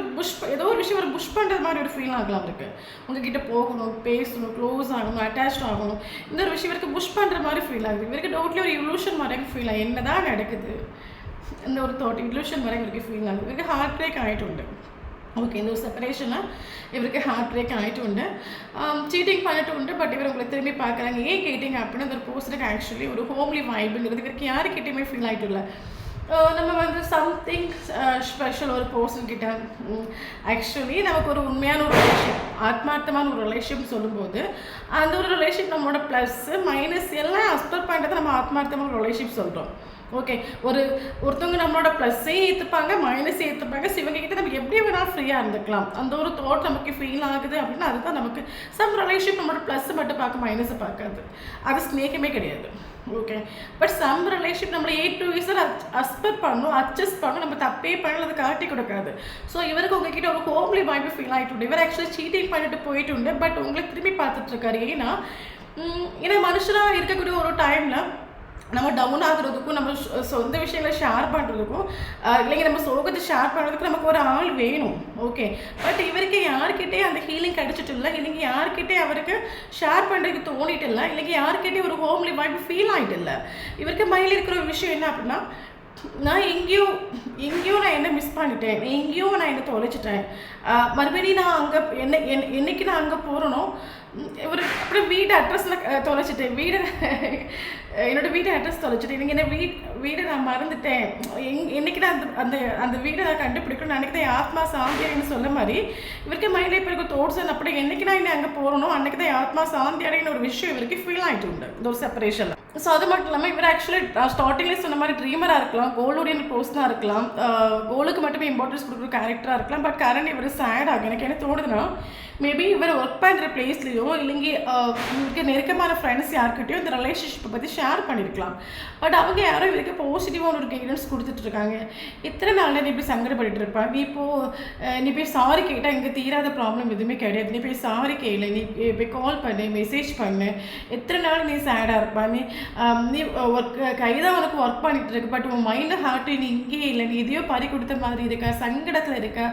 S1: ஏதோ ஒரு விஷயம் ஒரு புஷ் பண்ணுறது மாதிரி ஒரு ஃபீல் ஆகலாம் அவருக்கு. உங்ககிட்ட போகணும், பேசணும், க்ளோஸ் ஆகணும், அட்டாச் ஆகணும், இந்த ஒரு விஷயம் இவருக்கு புஷ் பண்ணுற மாதிரி ஃபீல் ஆகுது. இவருக்கு டோட்டலி ஒரு இலூஷன் மாதிரி ஃபீல் ஆகுது. என்ன தான் நடக்குது, இந்த ஒரு தாட் இலூஷன் மாதிரி இவருக்கு ஃபீல் ஆகுது. இவருக்கு ஹார்ட் பிரேக் ஆகிட்டு உண்டு. ஓகே. இந்த ஒரு செப்பரேஷனில் இவருக்கு ஹார்ட் பிரேக் ஆகிட்டு உண்டு, சீட்டிங் பண்ணிட்டு உண்டு. பட் இவர் உங்களை திரும்பி பார்க்குறாங்க, ஏன் கேட்டிங்க அப்படின்னு அந்த ஒரு பர்சனுக்கு ஆக்சுவலி ஒரு ஹோம்லி வைப்புங்கிறது இவருக்கு யாருக்கிட்டையுமே ஃபீல் ஆகிட்டு இல்லை. நம்ம வந்து சம்திங் ஸ்பெஷல் ஒரு பர்சன்கிட்ட ஆக்சுவலி நமக்கு ஒரு உண்மையான ஒரு ரிலேஷன், ஆத்மார்த்தமான ஒரு ரிலேஷன் சொல்லும்போது அந்த ஒரு ரிலேஷன் நம்மளோட ப்ளஸ்ஸு மைனஸ் எல்லாம் அஸ்பெக்ட் பண்ணுறது நம்ம ஆத்மார்த்தமான ஒரு ரிலேஷன் சொல்கிறோம். ஓகே. ஒருத்தவங்க நம்மளோட ப்ளஸ்ஸையும் ஏற்றுப்பாங்க, மைனஸையும் ஏற்றுப்பாங்க. ஸோ இவங்ககிட்ட நம்ம எப்படி வேணால் ஃப்ரீயாக இருந்துக்கலாம். அந்த ஒரு தாட் நமக்கு ஃபீல் ஆகுது அப்படின்னா அதுதான் நமக்கு சம் ரிலேஷன் நம்மளோட ப்ளஸ்ஸை மட்டும் பார்க்க, மைனஸை பார்க்காது. அது ஸ்நேகமே கிடையாது. ஓகே. பட் சம் ரிலேஷன் நம்மளை A to Z அஸ்பெக்ட் பண்ணணும், அட்ஜஸ்ட் பண்ணணும், நம்ம தப்பே பண்ணல அதை காட்டி கொடுக்காது. ஸோ இவருக்கு உங்ககிட்ட ஒரு ஹோம்லி வைப்பு ஃபீல் ஆகிட்டு இவர் ஆக்சுவலி சீட்டிங் பண்ணிட்டு போயிட்டு உண்டு. பட் உங்களை திரும்பி பார்த்துட்ருக்காரு. ஏன்னா மனுஷனாக இருக்கக்கூடிய ஒரு டைமில் நம்ம டவுன் ஆகுறதுக்கும், நம்ம சொந்த விஷயங்களை ஷேர் பண்ணுறதுக்கும், இல்லைங்க நம்ம சோகத்தை ஷேர் பண்ணுறதுக்கும் நமக்கு ஒரு ஆள் வேணும். ஓகே. பட் இவருக்கு யார்கிட்டே அந்த ஹீலிங் கிடச்சிட்டு இல்லை, இல்லைங்க யார்கிட்டே அவருக்கு ஷேர் பண்ணுறதுக்கு தோணிட்டு இல்லை, இல்லைங்க யார்கிட்டே ஒரு ஹோம்லி வைப்பு ஃபீல் ஆகிட்டு இல்லை. இவருக்கு மைண்டில் இருக்கிற ஒரு விஷயம் என்ன அப்படின்னா, நான் எங்கேயோ நான் என்ன மிஸ் பண்ணிட்டேன், எங்கேயோ நான் என்ன தொலைச்சிட்டேன், மறுபடியும் நான் அங்கே என்னைக்கு நான் அங்கே போகிறனோ ஒரு அப்புறம் வீடு அட்ரஸில் தொலைச்சிட்டேன், என்னோடய வீடு அட்ரஸ் தொலைச்சிட்டேன், எனக்கு என்ன வீடை நான் மறந்துட்டேன், என்னைக்கு நான் அந்த வீடை நான் கண்டுபிடிக்கணும், அன்றைக்கி தான் ஆத்மா சாந்தியாடின்னு சொல்ல மாதிரி இவருக்கு மைண்டில் இப்போ இருக்க தோட்ஸ் அப்படி என்னைக்கு நான் இன்னும் அங்கே போகிறனோ அன்றைக்கி தான் ஆத்மா சாந்தியாடின்னு ஒரு விஷயம் இவருக்கு ஃபீல் ஆகிட்டு உண்டு இந்த ஒரு செப்பரேஷனில். ஸோ அது மட்டும் இல்லாமல் இவர் ஆக்சுவலி ஸ்டார்டிங்லேயே சொன்ன மாதிரி ட்ரீமராக இருக்கலாம், கோல் ஓரியன்ட் பர்சனாக இருக்கலாம், கோலுக்கு மட்டுமே இம்பார்ட்டன்ஸ் கொடுக்குற கேரக்டராக இருக்கலாம். பட் கரண்ட் இவர் சேட் ஆகும். எனக்கு என்ன தோணுதுன்னா, மேபி இவர் ஒர்க் பண்ணுற பிளேஸ்லேயோ இல்லைங்க இவருக்கு நெருக்கமான ஃப்ரெண்ட்ஸ் யார்கிட்டையோ இந்த ரிலேஷன்ஷிப்பை பற்றி ஷேர் பண்ணியிருக்கலாம். பட் அவங்க யாரும் இவருக்கு பாசிட்டிவான ஒரு கைடன்ஸ் கொடுத்துட்ருக்காங்க. எத்தனை நாளில் நீ இப்படி சங்கடப்பட்டு இருப்பா, நீ போய் சாரி கேட்டால் இங்கே தீராத ப்ராப்ளம் எதுவுமே கிடையாது, நீ போய் சாரி கேளு, நீ போய் கால் பண்ணு, மெசேஜ் பண்ணு, எத்தனை நாள் நீ சேடாக இருப்பா, நீ ஒர்க் கைதான் உனக்கு ஒர்க் பண்ணிகிட்டு இருக்கு, பட் உன் மைண்டு ஹார்ட்டு நீ இங்கேயே இல்லை, நீ எதையோ பறி கொடுத்த மாதிரி இருக்கா, சங்கடத்தில் இருக்கா,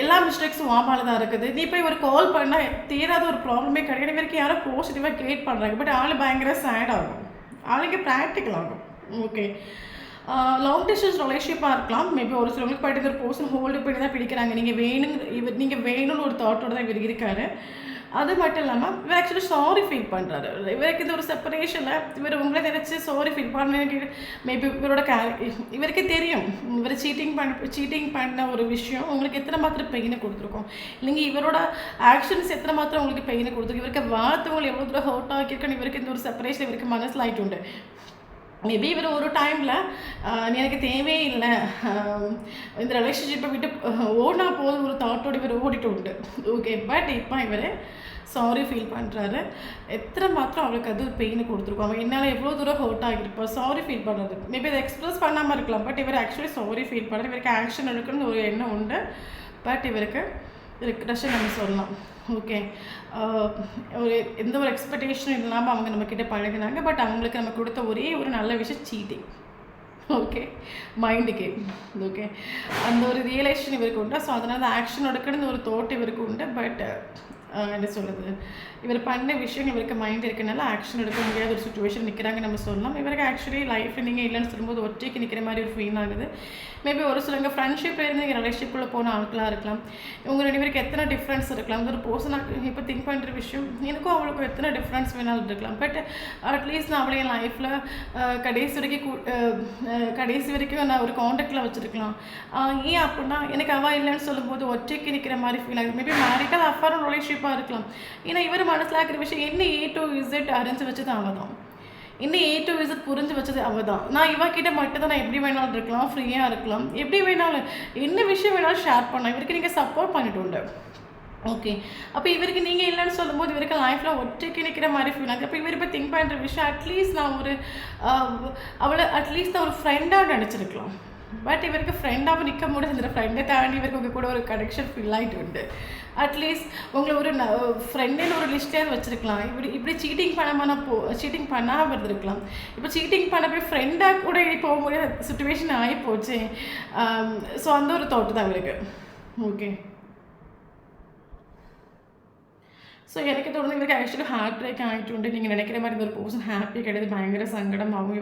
S1: எல்லா மிஸ்டேக்ஸும் வாமால தான் இருக்குது, நீ போய் ஒரு கால் பண்ணால் தீராத ஒரு ப்ராப்ளமே கிடையாது. வரைக்கும் யாரும் பாசிட்டிவாக கிரியேட் பண்ணுறாங்க. பட் ஆள் பயங்கர சேட் ஆகும், ஆளுங்க ப்ராக்டிக்கல் ஆகும். ஓகே. லாங் டிஸ்டன்ஸ் ரிலேஷன்ஷிப்பாக இருக்கலாம். மேபி ஒரு சிலவங்களுக்கு போய்ட்டு ஒரு பர்சன் ஹோல்டு பண்ணி தான் பிடிக்கிறாங்க. நீங்கள் வேணும்னு ஒரு தாட்டோடு தான் இவர் இருக்காரு. அது மட்டும் இல்லாமல் இவர் ஆக்சுவலி சாரி ஃபீல் பண்ணுறாரு. இவருக்கு இந்த ஒரு செப்பரேஷனில் இவர் உங்களை நினச்சி சாரி ஃபீல் பண்ண மேபி இவரோட இவருக்கே தெரியும் இவர் சீட்டிங் பண்ண ஒரு விஷயம் உங்களுக்கு எத்தனை மாத்திரம் பெயினை கொடுத்துருக்கோம், இல்லைங்க இவரோட ஆக்ஷன்ஸ் எத்தனை மாத்திரம் உங்களுக்கு பெயினை கொடுத்துருக்கு, இவருக்கு வார்த்தைகள் எவ்வளோ தூரம் ஹர்ட் ஆகியிருக்குன்னு இவருக்கு இந்த ஒரு செப்பரேஷன் இவருக்கு மனசில் ஆகிட்டு உண்டு. மேபி இவர் ஒரு டைமில் எனக்கு தேவையே இல்லை இந்த ரிலேஷன்ஷிப்பை விட்டு ஓடினா போதும் ஒரு தாட்டோடு இவர் ஓடிட்டு உண்டு. ஓகே, பட் இப்போ இவர் சாரி ஃபீல் பண்ணுறாரு. எத்தனை மாத்திரம் அவளுக்கு அது பெயினை கொடுத்துருக்கோம், அவன் என்னால் எவ்வளோ தூரம் ஹர்ட் ஆகியிருப்போம். சாரி ஃபீல் பண்ணுறது மேபி அதை எக்ஸ்ப்ரெஸ் பண்ணாமல் இருக்கலாம், பட் இவர் ஆக்சுவலி சாரி ஃபீல் பண்ணுறது. இவருக்கு ஆக்ஷன் எடுக்கணும்னு ஒரு எண்ணம் உண்டு, பட் இவருக்கு க்ரஷை நம்ம சொல்லலாம். ஓகே, ஒரு எந்த ஒரு எக்ஸ்பெக்டேஷனும் இல்லாமல் அவங்க நம்மக்கிட்ட பழகினாங்க, பட் அவங்களுக்கு நம்ம கொடுத்த ஒரே ஒரு நல்ல விஷயம் cheating. Okay, mind game. Okay, அந்த ஒரு ரியலைசேஷன் இவருக்கு உண்டு. ஸோ அதனால் ஆக்ஷன் எடுக்கணும்னு ஒரு தோட் இவருக்கு உண்டு, பட் என்ன சொல்கிறது, இவர் பண்ண விஷயம் இவருக்கு மைண்ட் இருக்கனால ஆக்ஷன் எடுக்க முடியாத ஒரு சுச்சுவேஷன் நிற்கிறாங்க நம்ம சொல்லலாம். இவருக்கு ஆக்சுவலி லைஃப்பில் நீங்கள் இல்லைன்னு சொல்லும்போது ஒற்றைக்கு நிற்கிற மாதிரி ஒரு ஃபீல் ஆகுது. மேபி ஒரு சிலங்க ஃப்ரெண்ட்ஷிப்பில் இருந்து நீங்கள் ரிலேஷன்ஷிப்பில் போன ஆட்களாக இருக்கலாம். இவங்க ரெண்டு பேருக்கு எத்தனை டிஃப்ரென்ஸ் இருக்கலாம். ஒரு பர்சனாக இப்போ திங்க் பண்ணுற விஷயம் எனக்கும் அவளுக்கும் எத்தனை டிஃப்ரென்ஸ் வேணாலும் இருக்கலாம், பட் அட்லீஸ்ட் நான் அவளை என் லைஃப்பில் கடைசி வரைக்கும் நான் ஒரு காண்டாக்டில் வச்சுருக்கலாம். ஏன் அப்படின்னா எனக்கு அவள் இல்லைன்னு சொல்லும்போது ஒற்றைக்கு நிற்கிற மாதிரி ஃபீல் ஆகுது. மேபி மேரிட்டல் அஃபேர் ரிலேஷன்ஷிப்பாக இருக்கலாம். ஏன்னா இவர் மனசில் இருக்கிற விஷயம் என்ன A to Z அறிஞ்சு வச்சது அவள் தான், இன்னும் A to Z புரிஞ்சு வச்சது அவள் தான். நான் இவகிட்ட மட்டும் தான் நான் எப்படி வேணாலும் இருக்கலாம், ஃப்ரீயாக இருக்கலாம், எப்படி வேணாலும் என்ன விஷயம் வேணாலும் ஷேர் பண்ணலாம். இவருக்கு நீங்கள் சப்போர்ட் பண்ணிட்டு உண்டு. ஓகே, அப்போ இவருக்கு நீங்கள் இல்லைன்னு சொல்லும்போது இவருக்கு லைஃப்பில் ஒற்றைக்கு நிற்கிற மாதிரி ஃபீல் ஆகுது. அப்போ இவர் இப்போ திங்க் பண்ணுற விஷயம் அட்லீஸ்ட் நான் ஒரு அவளை அட்லீஸ்ட் நான் ஒரு ஃப்ரெண்டாக நினச்சிருக்கலாம், பட் இவருக்கு ஃப்ரெண்டாகவும் நிற்க முடியாது. இந்த ஃப்ரெண்டை தாண்டி இவருக்கு உங்கள் கூட ஒரு கனெக்ஷன் ஃபீல் ஆகிட்டு உண்டு. அட்லீஸ்ட் உங்களை ஒரு ஃப்ரெண்டுன்னு ஒரு லிஸ்ட்லேயாவது வச்சுருக்கலாம். இப்படி சீட்டிங் பண்ணாமல் இருந்திருக்கலாம். இப்போ சீட்டிங் பண்ண போய் ஃப்ரெண்டாக கூட போக முடியாத சுச்சுவேஷன் ஆகி போச்சு. ஸோ அந்த ஒரு தாட் தான் இவருக்கு. ஓகே, ஸோ எனக்கு தோணுது இவருக்கு ஆக்சுவலி ஹார்ட் பிரேக் ஆகிட்டு உண்டு. நீங்கள் நினைக்கிற மாதிரி இந்த ஒரு பர்சன் ஹாப்பி கிடையாது, பயங்கர சங்கடம் ஆகும்.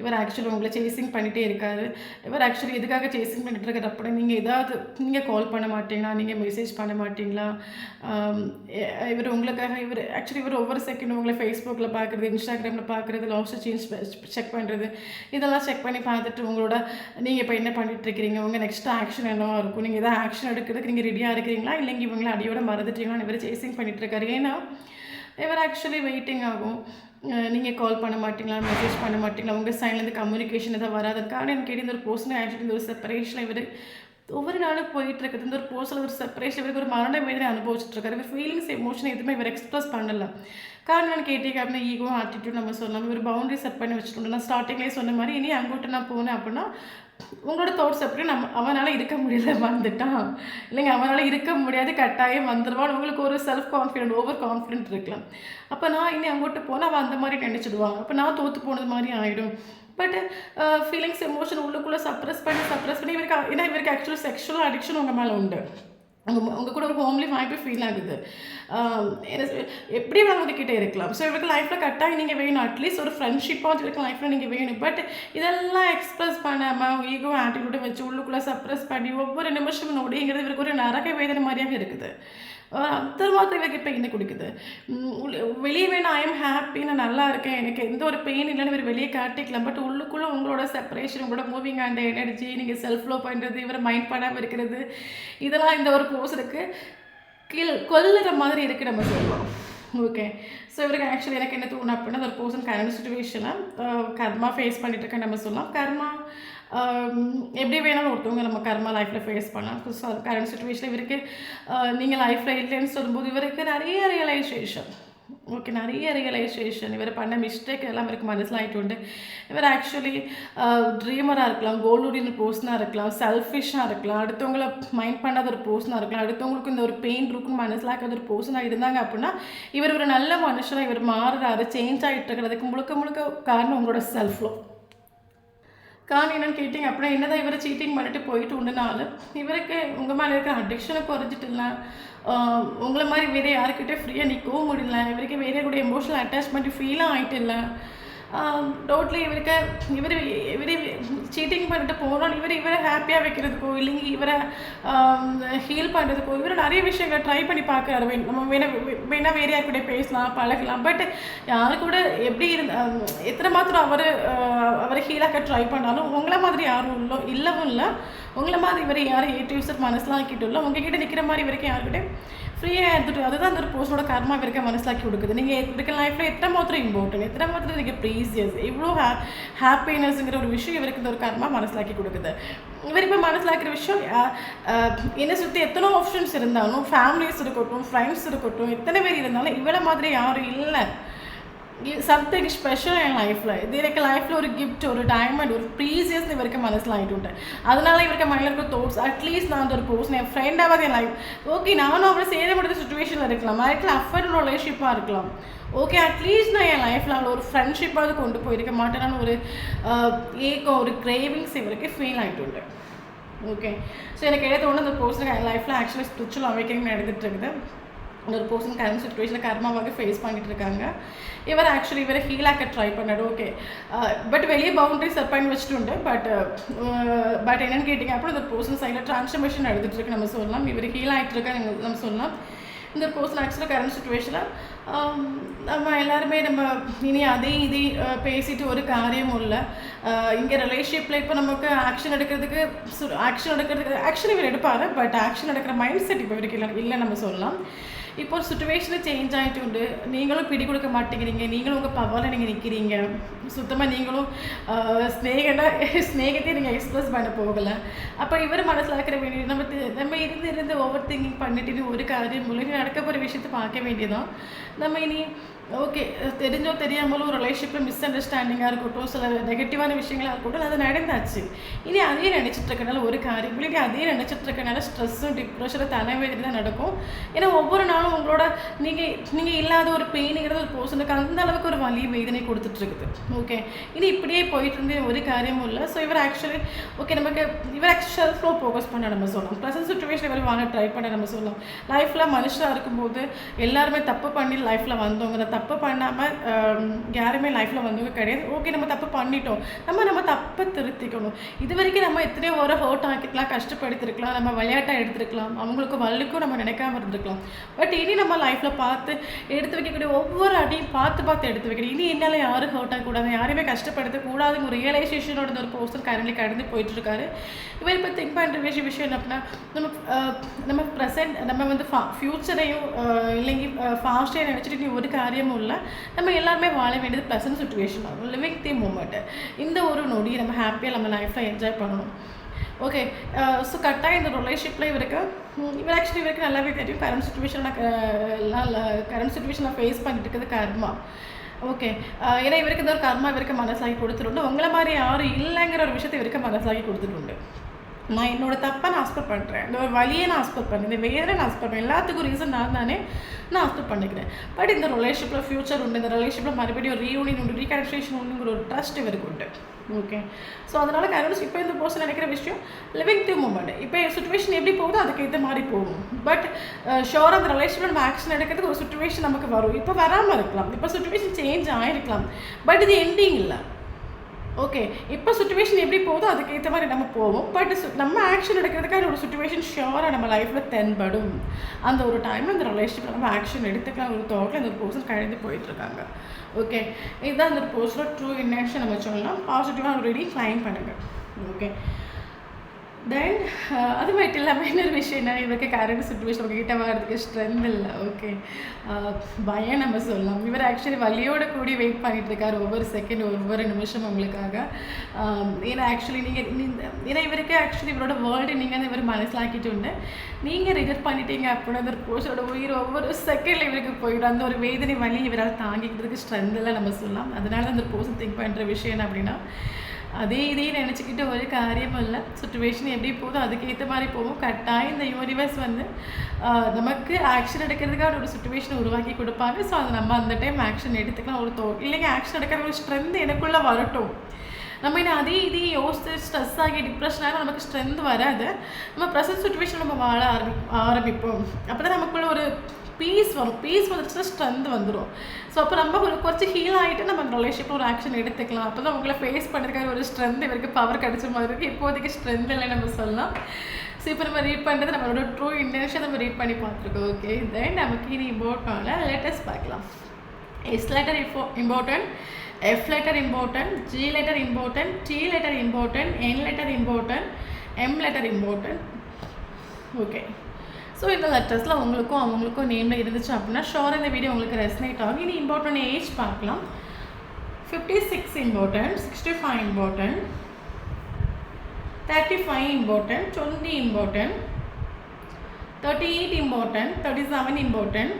S1: இவர் ஆக்சுவலி உங்களை சேசிங் பண்ணிகிட்டே இருக்காரு. இவர் ஆக்சுவலி எதுக்காக சேசிங் பண்ணிட்டு இருக்காரு அப்படி நீங்கள் கால் பண்ண மாட்டீங்களா, நீங்கள் மெசேஜ் பண்ண மாட்டீங்களா, இவர் உங்களுக்காக இவர் ஒவ்வொரு செகண்டும் உங்களை ஃபேஸ்புக்கில் பார்க்குறது, இன்ஸ்டாகிராமில் பார்க்குறது, லாஸ்ட் சேஞ்ச் செக் பண்ணுறது, இதெல்லாம் செக் பண்ணி பார்த்துட்டு உங்களோட நீங்கள் இப்போ என்ன பண்ணிட்டு இருக்கிறீங்க, உங்கள் நெக்ஸ்ட் ஆக்ஷன் என்னவா இருக்கும், நீங்கள் எதாவது ஆக்ஷன் எடுக்கிறதுக்கு நீங்கள் ரெடியாக இருக்கிறீங்களா, இல்லைங்க இவங்களை அடியோட மறந்துட்டீங்களான்னு இவர் சேசிங் பண்ணிட்டு இருக்காரு. ஏன்னா இவர் ஆக்சுவலி வெயிட்டிங் ஆகும். நீங்கள் கால் பண்ண மாட்டீங்களா, மெசேஜ் பண்ண மாட்டீங்களா, உங்கள் சைட்லேருந்து கம்யூனிகேஷன் எதாவது வராதுக்கான எனக்கு கேட்டு இந்த ஒரு பர்சன் ஆக்சுவலி இந்த ஒரு செப்பரேஷனில் இவர் ஒவ்வொரு நாளும் போயிட்டுருக்குது. இந்த ஒரு பர்சனில் ஒரு செப்பரேஷன் இவருக்கு ஒரு மரண வேதனை அனுபவிச்சுட்ருக்காரு. இவர் ஃபீலிங்ஸ் எமோஷன் எதுவுமே இவர் எக்ஸ்ப்ரெஸ் பண்ணலை. காரணம் கேட்டீங்க அப்படின்னா ஈகோ ஆட்டிடியூட் நம்ம சொல்லலாம். இவர் பவுண்டரி செட் பண்ணி வச்சுட்டு நான் ஸ்டார்டிங்லேயே சொன்ன மாதிரி இனி அங்கிட்ட நான் போனேன் அப்படின்னா உங்களோட தாட்ஸ் எப்படி அவனால் இருக்க முடியல வந்துட்டான், இல்லைங்க அவனால் இருக்க முடியாது கட்டாயம் வந்துடுவான், உங்களுக்கு ஒரு செல்ஃப் கான்ஃபிடென்ட் ஓவர் கான்ஃபிடென்ட் இருக்கலாம். அப்போ நான் இனி அங்கிட்ட போனால் அவன் அந்த மாதிரி நினச்சிடுவாங்க, அப்போ நான் தோற்று போனது மாதிரி ஆகிடும். பட் ஃபீலிங்ஸ் எமோஷன் உள்ளுக்குள்ளே சப்ரெஸ் பண்ணி இவருக்கு ஆக்சுவலி செக்ஷுவல் அடிக்ஷன் உங்கள் மேலே உண்டு. உங்கள் கூட ஒரு ஹோம்லி வாய்ப்பு ஃபீல் ஆகுது. எப்படி உங்ககிட்ட இருக்கலாம். ஸோ இவருக்கு லைஃப்பில் கட்டாயம் நீங்கள் வேணும், அட்லீஸ்ட் ஒரு ஃப்ரெண்ட்ஷிப்பாக இவருக்கு லைஃப்பில் நீங்கள் வேணும். பட் இதெல்லாம் எக்ஸ்ப்ரெஸ் பண்ணாமல் ஈகோ ஆட்டிடியூட்டை வச்சு உள்ளுக்குள்ளே சப்ரெஸ் பண்ணி ஒவ்வொரு நிமிஷமும் நொடிங்கிறது இவருக்கு ஒரு நரக வேதனை மாதிரியாக இருக்குது. அந்த மாதிரி இவருக்கு இப்போ என்ன கொடுக்குது, வெளியே வேணும் ஐ எம் ஹாப்பி, நான் நல்லா இருக்கேன், எனக்கு எந்த ஒரு பெயின் இல்லைன்னு இவர் வெளியே காட்டிக்கலாம். பட் உள்ளுக்குள்ளே உங்களோட செப்பரேஷன், உங்களோட மூவிங் அண்ட் எனர்ஜி, நீங்கள் செல்ஃப் லோ பண்ணுறது, இவரை மைண்ட் பண்ணாமல் இருக்கிறது, இதெல்லாம் இந்த ஒரு பர்சனுக்கு கொல்லுற மாதிரி இருக்குது நம்ம சொல்லலாம். ஓகே, ஸோ இவருக்கு ஆக்சுவலி எனக்கு என்ன தோணும் அப்படின்னா ஒரு பர்சன் கரண்ட் சுச்சுவேஷனில் கர்மா ஃபேஸ் பண்ணிட்டு இருக்கேன்னு நம்ம சொல்லலாம். கர்மா எப்படி வேணாலும் ஒருத்தவங்க நம்ம கர்மா லைஃப்பில் ஃபேஸ் பண்ணலாம். ஸோ கரண்ட் சுச்சுவேஷனில் இவருக்கு நீங்கள் லைஃப்பில் இல்லைன்னு சொல்லும்போது இவருக்கு நிறைய ரியலைசேஷன். ஓகே, நிறைய ரியலைசேஷன் இவர் பண்ண மிஸ்டேக் எல்லாம் இவருக்கு மனசில் ஆகிட்டு உண்டு. இவர் ஆக்சுவலி ட்ரீமராக இருக்கலாம், கோல்டுடின் பர்சனாக இருக்கலாம், செல்ஃபிஷாக இருக்கலாம், அடுத்தவங்களை மைண்ட் பண்ணாத ஒரு பர்சனாக இருக்கலாம், அடுத்தவங்களுக்கு இந்த ஒரு பெயின் இருக்குன்னு மனசில் ஆக்காத ஒரு பர்சனாக இருந்தாங்க அப்படின்னா இவர் ஒரு நல்ல மனுஷனாக இவர் மாறுறாரு, சேஞ்ச் ஆகிட்டு இருக்கிறதுக்கு முழுக்க காரணம் உங்களோட செல்ஃப் லவ். காரணம் என்னென்னு கேட்டிங்க அப்படின்னா என்னதான் இவரை சீட்டிங் பண்ணிட்டு போயிட்டு உண்டுனாலும் இவருக்கு உங்கள் மேலே இருக்கிற அடிக்ஷனை குறைஞ்சிட்டு இல்லை, உங்களை மாதிரி வேறு யாருக்கிட்டே ஃப்ரீயாக நிற்கவும் முடியல, இவருக்கு வேறு கூட எமோஷனல் அட்டாச்மெண்ட் ஃபீலாக ஆகிட்டு இல்லை. டோட்டலி இவர் சீட்டிங் பண்ணிட்டு போகிறோம், இவரை ஹாப்பியாக வைக்கிறதுக்கோ இல்லைங்க இவரை ஹீல் பண்ணுறதுக்கோ இவர் நிறைய விஷயங்கள் ட்ரை பண்ணி பார்க்குறாரு. நம்ம வேணால் வேறு யார் கூட பேசலாம் பழகலாம். பட் யாரு கூட எப்படி எத்தனை மாத்திரம் அவரை ஹீலாக்க ட்ரை பண்ணாலும் உங்களை மாதிரி யாரும் இல்லவும் இல்லை. உங்களை மாதிரி இவர் யாரும் ஏடியூசர் மனசிலாக்கிட்டு இல்லை. உங்ககிட்ட நிற்கிற மாதிரி வரைக்கும் யாருக்கிட்ட ஃப்ரீயாக எடுத்துகிட்டு அதுதான் அந்த ஒரு பர்சனோட கர்மா இருக்க மனசிலாக்கி கொடுக்குது. நீங்கள் இருக்க லைஃப்பில் எத்தனை மாத்திரம் இம்பார்ட்டன்ட், எத்தனை மாத்திரம் நீங்கள் ப்ரீசியஸ், இவ்வளோ ஹாப்பினஸ்ங்கிற ஒரு விஷயம் இவருக்கு இந்த ஒரு கர்மா மனசிலாக்கி கொடுக்குது. இவர் இப்போ மனசிலாக்கிற விஷயம் என்னை சுற்றி எத்தனை ஆப்ஷன்ஸ் இருந்தாலும், ஃபேமிலிஸ் இருக்கட்டும், ஃப்ரெண்ட்ஸ் இருக்கட்டும், எத்தனை பேர் இருந்தாலும் இவ்வளோ மாதிரி யாரும் இல்லை. சம்திங் ஸ்பெஷல் என் லைஃப்பில் இது எனக்கு லைஃப்பில் ஒரு கிஃப்ட், ஒரு டைமண்ட், ஒரு ப்ரீசியஸ் இவருக்கு மனசில் ஆகிட்டு. அதனால இவருக்கு மைண்டில் இருக்க தோட்ஸ் அட்லீஸ்ட் நான் அந்த ஒரு பர்சன் என் ஃப்ரெண்டாவது என் லைஃப் ஓகே நானும் அவரை சேர முடியாத சுச்சுவேஷனில் இருக்கலாம், மேரிட்டில் அஃபர் ரிலேஷன்ஷிப்பாக இருக்கலாம். ஓகே அட்லீஸ்ட் நான் என் லைஃப்பில் அவளை ஒரு ஃப்ரெண்ட்ஷிப்பாவது கொண்டு போயிருக்க மாட்டேனான்னு ஒரு ஏக்கம், ஒரு கிரேவிங்ஸ் இவருக்கு ஃபீல் ஆகிட்டு. ஓகே ஸோ எனக்கு எதாவது ஒன்று அந்த பர்சனுக்கு என் லைஃப்பில் ஆக்சுவலி ஸ்பிரிச்சுவல் அவேக்கனிங் நடந்துட்டு இருக்குது. ஒரு பர்சன் கரண்ட் சுச்சுவேஷனில் கர்மாவாக ஃபேஸ் பண்ணிட்டு இருக்காங்க. இவரை ஹீலாக்க ட்ரை பண்ணாரு. ஓகே பட் வெளியே பவுண்டரி செட் பண்ணி வச்சுட்டு பட் என்னென்னு கேட்டிங்க அப்புறம் இந்த பர்சன் சைடில் ட்ரான்ஸ்ஃபர்மேஷன் நடந்துட்டு இருக்கு நம்ம சொல்லலாம். இவர் ஹீல் ஆகிட்டு இருக்கா நம்ம சொல்லலாம். இந்த பர்சன் ஆக்சுவலாக கரண்ட் சுச்சுவேஷனில் நம்ம எல்லாருமே நம்ம இனி அதே பேசிட்டு ஒரு காரியமும் இல்லை. இங்கே ரிலேஷன்ஷிப்பில் இப்போ நமக்கு ஆக்ஷன் எடுக்கிறதுக்கு ஆக்ஷன் இவர் எடுப்பார். பட் ஆக்ஷன் எடுக்கிற மைண்ட் செட் இப்போ இவருக்கு இல்லை நம்ம சொல்லலாம். இப்போ ஒரு சுச்சுவேஷனை சேஞ்ச் ஆகிட்டு உண்டு. நீங்களும் பிடி கொடுக்க மாட்டேங்கிறீங்க, நீங்களும் உங்கள் பவரில் நீங்கள் நிற்கிறீங்க. சுத்தமாக நீங்களும் ஸ்நேகத்தையும் நீங்கள் எக்ஸ்பிரஸ் பண்ண போகலை. அப்போ இவர் மனசில் இருக்கிற வேண்டிய நம்ம இருந்து ஓவர் திங்கிங் பண்ணிட்டு ஒரு காரியம் மூலம் நடக்க போகிற விஷயத்தை பார்க்க வேண்டியதான். நம்ம இனி ஓகே தெரிஞ்சோ தெரியாமலும் ஒரு ரிலேஷன்ஷிப்பில் மிஸ் அண்டர்ஸ்டாண்டிங்காக இருக்கட்டும், சில நெகட்டிவான விஷயங்களாக இருக்கட்டும், அது நடந்தாச்சு. இனி அதே நினச்சிட்டு இருக்கனால ஒரு காரியம் இனி அதே நினச்சிட்டு இருக்கனால ஸ்ட்ரெஸ்ஸும் டிப்ரெஷனும் தலைவலி தான் நடக்கும். ஏன்னா ஒவ்வொரு நாளும் உங்களோட நீங்கள் இல்லாத ஒரு பெயினுங்கிறது ஒரு பர்சனுக்கு அந்த அளவுக்கு ஒரு வலி வேதனை கொடுத்துட்ருக்குது. ஓகே இனி இப்படியே போயிட்டு இருந்து ஒரு காரியமும் இல்லை. ஸோ இவர் ஆக்சுவலி செல்ஃப் லோ ஃபோக்கஸ் பண்ண நம்ம சொல்லலாம். ப்ரெசன்ட் சுச்சுவேஷன் இவர் வாங்க ட்ரை பண்ண நம்ம சொல்லலாம். லைஃப்பில் மனுஷனாக இருக்கும்போது எல்லாருமே தப்பு பண்ணி லைஃப்பில் வந்தவங்க, தப்பு பண்ணாமல் யாருமே லைஃப்பில் வந்தவங்க கிடையாது. ஓகே நம்ம தப்பு பண்ணிட்டோம், நம்ம தப்பை திருத்திக்கணும். இது வரைக்கும் நம்ம எத்தனையோ ஒரு ஹர்ட் ஆக்கிக்கலாம், கஷ்டப்படுத்திருக்கலாம், நம்ம விளையாட்டாக எடுத்துருக்கலாம், அவங்களுக்கு வள்ளிக்கும் நம்ம நினைக்காம இருந்திருக்கலாம். பட் இனி நம்ம லைஃப்பில் பார்த்து எடுத்து வைக்கக்கூடிய ஒவ்வொரு அடியும் பார்த்து எடுத்து வைக்கணும். இனி என்னால் யாரும் ஹர்ட் ஆகக்கூடாது, யாருமே கஷ்டப்படுத்தக்கூடாதுன்னு ஒரு ரியலைசேஷனோட ஒரு பர்சன் கரண்ட்லி கடந்து போயிட்டுருக்காரு. இவர் இப்போ திங்க் பண்ணுற விஷயம் என்ன அப்படின்னா நம்ம ப்ரெசென்ட் நம்ம ஃப்யூச்சரையும் இல்லைங்க ஃபாஸ்ட்டாக நினச்சிட்டு நீ ஒரு காரியமும் இல்லை. நம்ம எல்லாருமே வாழ வேண்டியது ப்ளசன்ட் சுச்சுவேஷன் ஆகும், லிவிங் தி மூமெண்ட். இந்த ஒரு நொடி நம்ம ஹாப்பியாக நம்ம லைஃப்பில் என்ஜாய் பண்ணணும். ஓகே ஸோ கரெக்டாக இந்த ரிலேஷன்ஷிப்பில் இவருக்கு நல்லாவே தெரியும் கரண்ட் சுச்சுவேஷனில் ஃபேஸ் பண்ணிட்டு இருக்கிறது கர்மா. ஓகே ஏன்னா இவருக்கு இந்த ஒரு கர்மா இவருக்கு மனசாகி கொடுத்துருண்டு. உங்களை மாதிரி யாரும் இல்லைங்கிற ஒரு விஷயத்தை இவருக்கு மனசாகி கொடுத்துட்டு. நான் என்னோட தப்பை நான் ஆஸ்பெக்ட் பண்ணுறேன், இந்த ஒரு வழியை நான் ஆஸ்பெக்ட் பண்ணுறேன், இந்த வேதனை நான் ஆஸ்பெக்ட் பண்ணுறேன், எல்லாத்துக்கும் ரீசன் நான் ஆஸ்பெக்ட் பண்ணிக்கிறேன். பட் இந்த ரிலேஷன்ஷிப்பில் ஃபியூச்சர் உண்டு, இந்த ரிலேஷன்ஷிப்பில் மறுபடியும் ரீயூனியன் உண்டு, ரீகன்ஸ்ட்ரக்ஷன் உண்டுங்கிற ஒரு ட்ரஸ்ட் இவருக்கு உண்டு. ஓகே ஸோ அதனால் கரண்ட் இப்போ இந்த பர்சன் நினைக்கிற விஷயம் லிவிங் தி மூமெண்ட். இப்போ சுச்சுவேஷன் எப்படி போகுதோ அதுக்கேற்ற மாதிரி போகும். பட் ஷோராக அந்த ரிலேஷனில் நம்ம ஆக்ஷன் எடுக்கிறதுக்கு ஒரு சுச்சுவேஷன் நமக்கு வரும். இப்போ வராமல் இருக்கலாம், இப்போ சுச்சுவேஷன் சேஞ்ச் ஆகிருக்கலாம், பட் இது எண்டிங் இல்லை. ஓகே இப்போ சுச்சுவேஷன் எப்படி போகுதோ அதுக்கேற்ற மாதிரி நம்ம போவோம். பட் நம்ம ஆக்ஷன் எடுக்கிறதுக்காக ஒரு சுச்சுவேஷன் ஷியோராக நம்ம லைஃப்பில் தென்படும். அந்த ஒரு டைமில் அந்த ரிலேஷன்ஷிப்பில் நம்ம ஆக்ஷன் எடுத்துக்கலாம் ஒரு தாட்டில் அந்த ஒரு பர்சன் கழிந்து போயிட்டுருக்காங்க. ஓகே இதுதான் அந்த ஒரு பர்சனோட ட்ரூ இன்டென்ஷன் நம்ம சொல்லலாம். பாசிட்டிவாக ஆல்ரெடி கிளைம் பண்ணுங்கள். ஓகே தென் அது மட்டும் இல்லாமல் இன்னொரு விஷயம் என்ன, இவருக்கு கரண்ட் சுச்சுவேஷன் உங்ககிட்ட வர்றதுக்கு ஸ்ட்ரென்த் இல்லை. ஓகே பயம் நம்ம சொல்லலாம். இவர் ஆக்சுவலி வலியோட கூடி வெயிட் பண்ணிகிட்ருக்காரு ஒவ்வொரு செகண்ட் ஒவ்வொரு நிமிஷம் உங்களுக்காக. ஏன்னா ஆக்சுவலி ஏன்னா இவருக்கு ஆக்சுவலி இவரோட வேர்ல்டு நீங்கள் இவர் மனசிலாக்கிட்டு உண்டு. நீங்கள் ரிஜெக்ட் பண்ணிட்டீங்க அப்படின்னா அந்த ஒரு பர்சனோட உயிர் ஒவ்வொரு செகண்டில் இவருக்கு போயிடும். அந்த ஒரு வேதனை வலி இவரால் தாங்கிக்கிறதுக்கு ஸ்ட்ரென்த் இல்லை நம்ம சொல்லலாம். அதனால அந்த பர்சன் திங்க் பண்ணுற விஷயம் என்ன அப்படின்னா அதே நினச்சிக்கிட்டு ஒரு காரியமும் இல்லை. சுச்சுவேஷன் எப்படி போதும் அதுக்கேற்ற மாதிரி போகும். கட்டாயம் இந்த யூனிவர்ஸ் நமக்கு ஆக்ஷன் எடுக்கிறதுக்காக ஒரு சுச்சுவேஷனை உருவாக்கி கொடுப்பாங்க. ஸோ அதை நம்ம அந்த டைம் ஆக்ஷன் எடுத்துக்கலாம். இல்லைங்க ஆக்ஷன் எடுக்கிற ஒரு ஸ்ட்ரென்த் எனக்குள்ளே வரட்டும். நம்ம இன்னும் அதே யோசித்து ஸ்ட்ரெஸ் ஆகி டிப்ரெஷனாக நமக்கு ஸ்ட்ரென்த் வராது. நம்ம ப்ரெசன்ட் சுச்சுவேஷன் நம்ம வாழ ஆரம்பிப்போம். அப்போ தான் நமக்குள்ள ஒரு பீஸ் வரும். பீஸ் வந்துச்சுன்னா ஸ்ட்ரென்த் வந்துடும். ஸோ அப்போ நம்ம கொஞ்சம் ஹீல் ஆகிட்டு நம்ம அந்த ரிலேஷன்ஷிப்பில் ஒரு ஆக்ஷன் எடுத்துக்கலாம். அப்போ தான் உங்களை ஃபேஸ் பண்ணுறதுக்காக ஒரு ஸ்ட்ரென்த் இவருக்கு பவர் கிடைச்ச மாதிரி இருக்குது. இப்போதைக்கு ஸ்ட்ரென்த் இல்லை நம்ம சொல்லலாம். ஸோ இப்போ நம்ம ரீட் பண்ணுறது நம்மளோட ட்ரூ இன்டென்ஷன் நம்ம ரீட் பண்ணி பார்த்துருக்கோம். ஓகே, தென் நமக்கு இனி இம்பார்ட்டன்ட் லேட்டஸ்ட் பார்க்கலாம். S letter important, F letter important, G letter important, D letter important, N letter important, M letter important. Okay, so இந்த லெட்டர்ஸில் உங்களுக்கும் அவங்களுக்கும் நேமில் இருந்துச்சு அப்படின்னா ஷோர் இந்த வீடியோ உங்களுக்கு ரெசனேட் ஆகும். இனி இம்பார்ட்டன்ட் ஏஜ் பார்க்கலாம். 56 important, 65 important, 35 important, 20 important, 38 important, 37 important,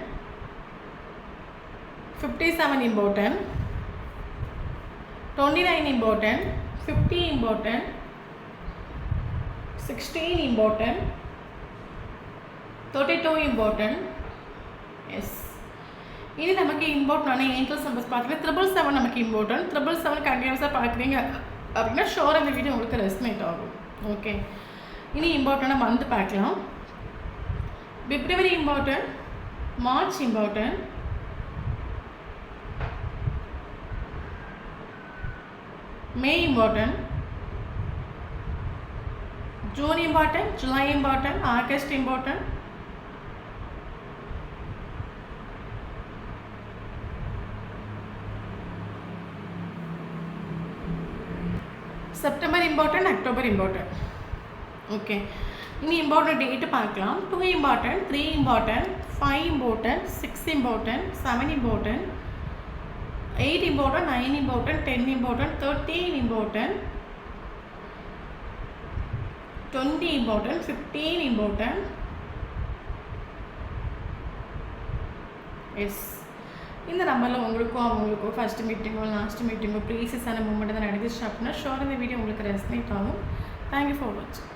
S1: 57 important, 29 important, 50 important, 16 important, 32 important. Yes, இது நமக்கு இம்பார்ட்டன்டான ஏஞ்சல்ஸ் நம்பர்ஸ் பார்க்குறேன். 777 நமக்கு இம்பார்ட்டன்ட். 777 கண்டினியூஸாக பார்க்குறீங்க அப்படின்னா ஷோர் அந்த வீடியோ உங்களுக்கு ரெஸ்னேட் ஆகும். ஓகே, இனி இம்பார்ட்டண்டாக மந்த் பார்க்கலாம். February important, March important, May important, June important, July important, August important, September important, October important. Okay, ini important date பார்க்கலாம். 2 important, 3 important, 5 important, 6 important, 7 important, 8 important, 9 important, 10 important, 13 important, 20 important, 15 important. Yes, இந்த நம்பரில் உங்களுக்கும் அவங்களுக்கும் first மீட்டிங்கோ last மீட்டிங்கோ ப்ரீசியஸான moment தான் நடந்துச்சு அப்படின்னா sure இந்த video உங்களுக்கு ரெஸ்னேட் ஆகும். தேங்க்யூ ஃபார் வாட்சிங்.